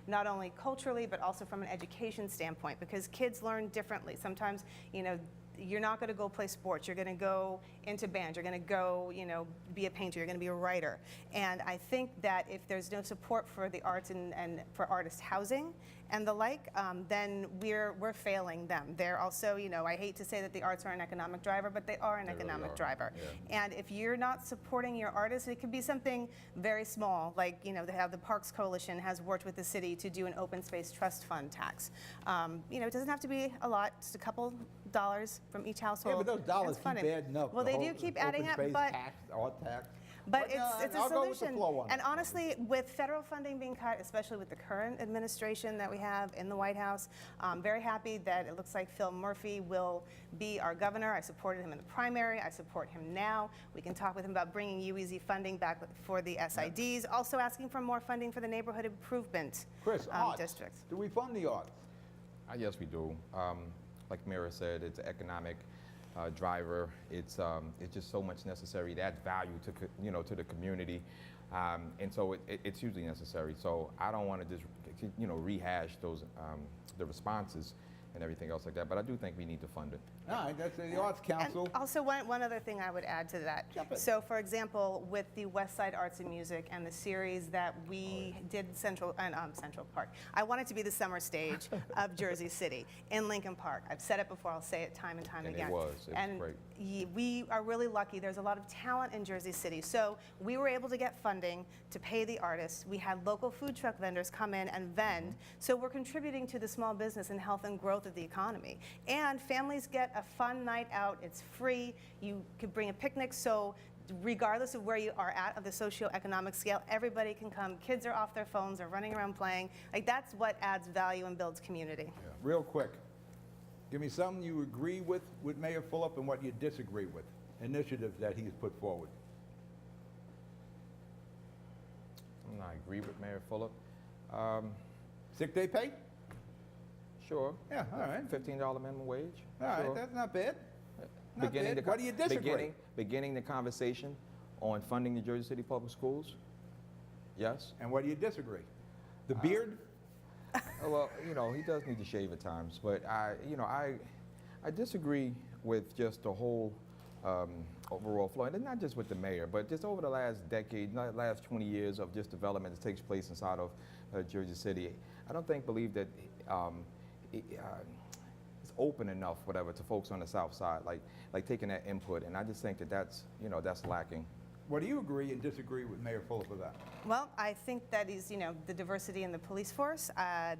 not only culturally, but also from an education standpoint, because kids learn differently. Sometimes, you know, you're not going to go play sports. You're going to go into band. You're going to go, you know, be a painter. You're going to be a writer. And I think that if there's no support for the arts and for artist housing and the like, then we're failing them. They're also, you know, I hate to say that the arts are an economic driver, but they are an economic driver. And if you're not supporting your artists, it could be something very small, like, you know, they have the Parks Coalition has worked with the city to do an open space trust fund tax. You know, it doesn't have to be a lot, just a couple dollars from each household. Yeah, but those dollars It's keep funded. adding up. Well, The they do whole keep adding open up, space but tax, art tax. But But, it's a I'll go with the solution. flow on And it. honestly, with federal funding being cut, especially with the current administration that we have in the White House, I'm very happy that it looks like Phil Murphy will be our governor. I supported him in the primary. I support him now. We can talk with him about bringing UEZ funding back for the SIDs, also asking for more funding for the neighborhood improvement Chris, arts. districts. Do we fund the arts? Yes, we do. Like Mira said, it's an economic driver. It's just so much necessary. It adds value to to the community, and so it's hugely necessary. So I don't want to just rehash those the responses and everything else like that. But I do think we need to fund it. All right, that's the Arts Council. And also, one other thing I would add to that. Jump in. So, for example, with the West Side Arts and Music and the series that we did Central Park, I want it to be the summer stage of Jersey City in Lincoln Park. I've said it before. I'll say it time and time And again. it was great. We are really lucky. There's a lot of talent in Jersey City. So we were able to get funding to pay the artists. We had local food truck vendors come in and vend. So we're contributing to the small business and health and growth of the economy. And families get a fun night out. It's free. You could bring a picnic. So regardless of where you are at of the socioeconomic scale, everybody can come. Kids are off their phones, are running around playing. Like, that's what adds value and builds community. Real quick, give me something you agree with Mayor Fulop and what you disagree with, initiatives that he's put forward. I agree with Mayor Fulop. Sick day pay? Sure. Yeah, all right. $15 minimum wage. All right, Sure. that's not bad. Not bad. What do you disagree? Beginning the conversation on funding the Jersey City Public Schools. Yes. And what do you disagree? The beard? Well, he does need to shave at times, but I disagree with just the whole overall flow, and not just with the mayor, but just over the last decade, last 20 years of just development that takes place inside of Jersey City. I don't believe that it's open enough, whatever, to folks on the south side, like taking that input, and I just think that that's lacking. What do you agree and disagree with Mayor Fulop with that? Well, I think that is, the diversity in the police force,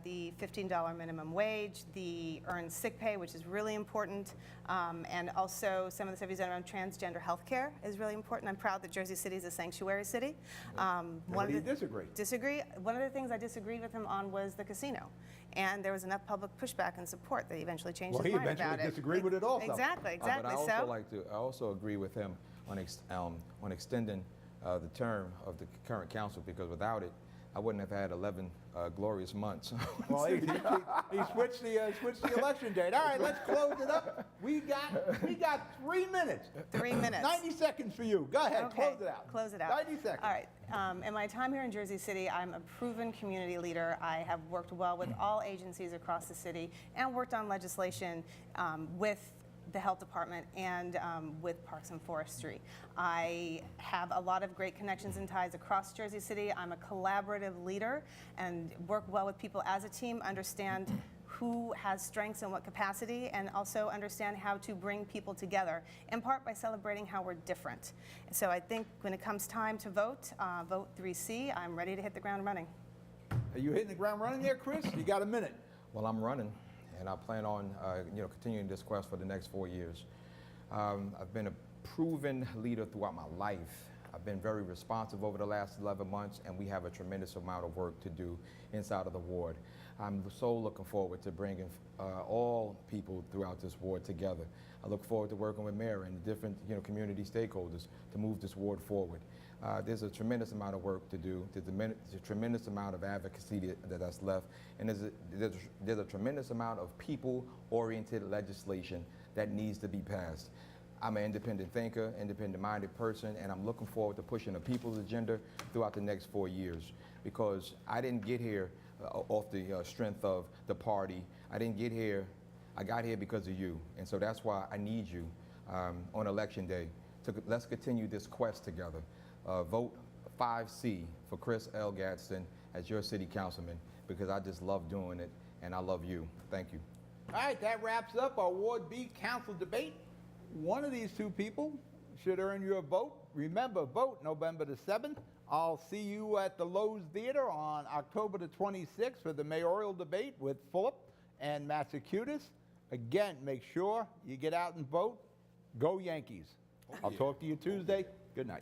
the $15 minimum wage, the earned sick pay, which is really important, and also some of the stuff he's done around transgender health care is really important. I'm proud that Jersey City is a sanctuary city. What do you disagree? One of the things I disagreed with him on was the casino. And there was enough public pushback and support that he eventually changed his mind about it. Well, he eventually disagreed with it also. Exactly. But I also agree with him on extending the term of the current council, because without it, I wouldn't have had 11 glorious months. Well, he switched the election date. All right, let's close it up. We got 3 minutes. 3 minutes. 90 seconds for you. Go ahead, Okay, close it out. Close it out. 90 seconds. All right. In my time here in Jersey City, I'm a proven community leader. I have worked well with all agencies across the city and worked on legislation with the health department and with Parks and Forestry. I have a lot of great connections and ties across Jersey City. I'm a collaborative leader and work well with people as a team, understand who has strengths and what capacity, and also understand how to bring people together, in part by celebrating how we're different. So I think when it comes time to vote, vote 3C. I'm ready to hit the ground running. Are you hitting the ground running there, Chris? You got a minute. Well, I'm running, and I plan on continuing this quest for the next 4 years. I've been a proven leader throughout my life. I've been very responsive over the last 11 months, and we have a tremendous amount of work to do inside of the ward. I'm so looking forward to bringing all people throughout this ward together. I look forward to working with Mayor and different community stakeholders to move this ward forward. There's a tremendous amount of work to do. There's a tremendous amount of advocacy that's left, and there's a tremendous amount of people-oriented legislation that needs to be passed. I'm an independent thinker, independent-minded person, and I'm looking forward to pushing the people's agenda throughout the next 4 years, because I didn't get here off the strength of the party. I didn't get here. I got here because of you, and so that's why I need you on Election Day. Let's continue this quest together. Vote 5C for Chris L. Gadsden as your city councilman, because I just love doing it, and I love you. Thank you. All right, that wraps up our Ward B council debate. One of these two people should earn your vote. Remember, vote November the 7th. I'll see you at the Lowe's Theater on October the 26th for the mayoral debate with Fulop and Massachusetts. Again, make sure you get out and vote. Go Yankees. I'll talk to you Tuesday. Good night.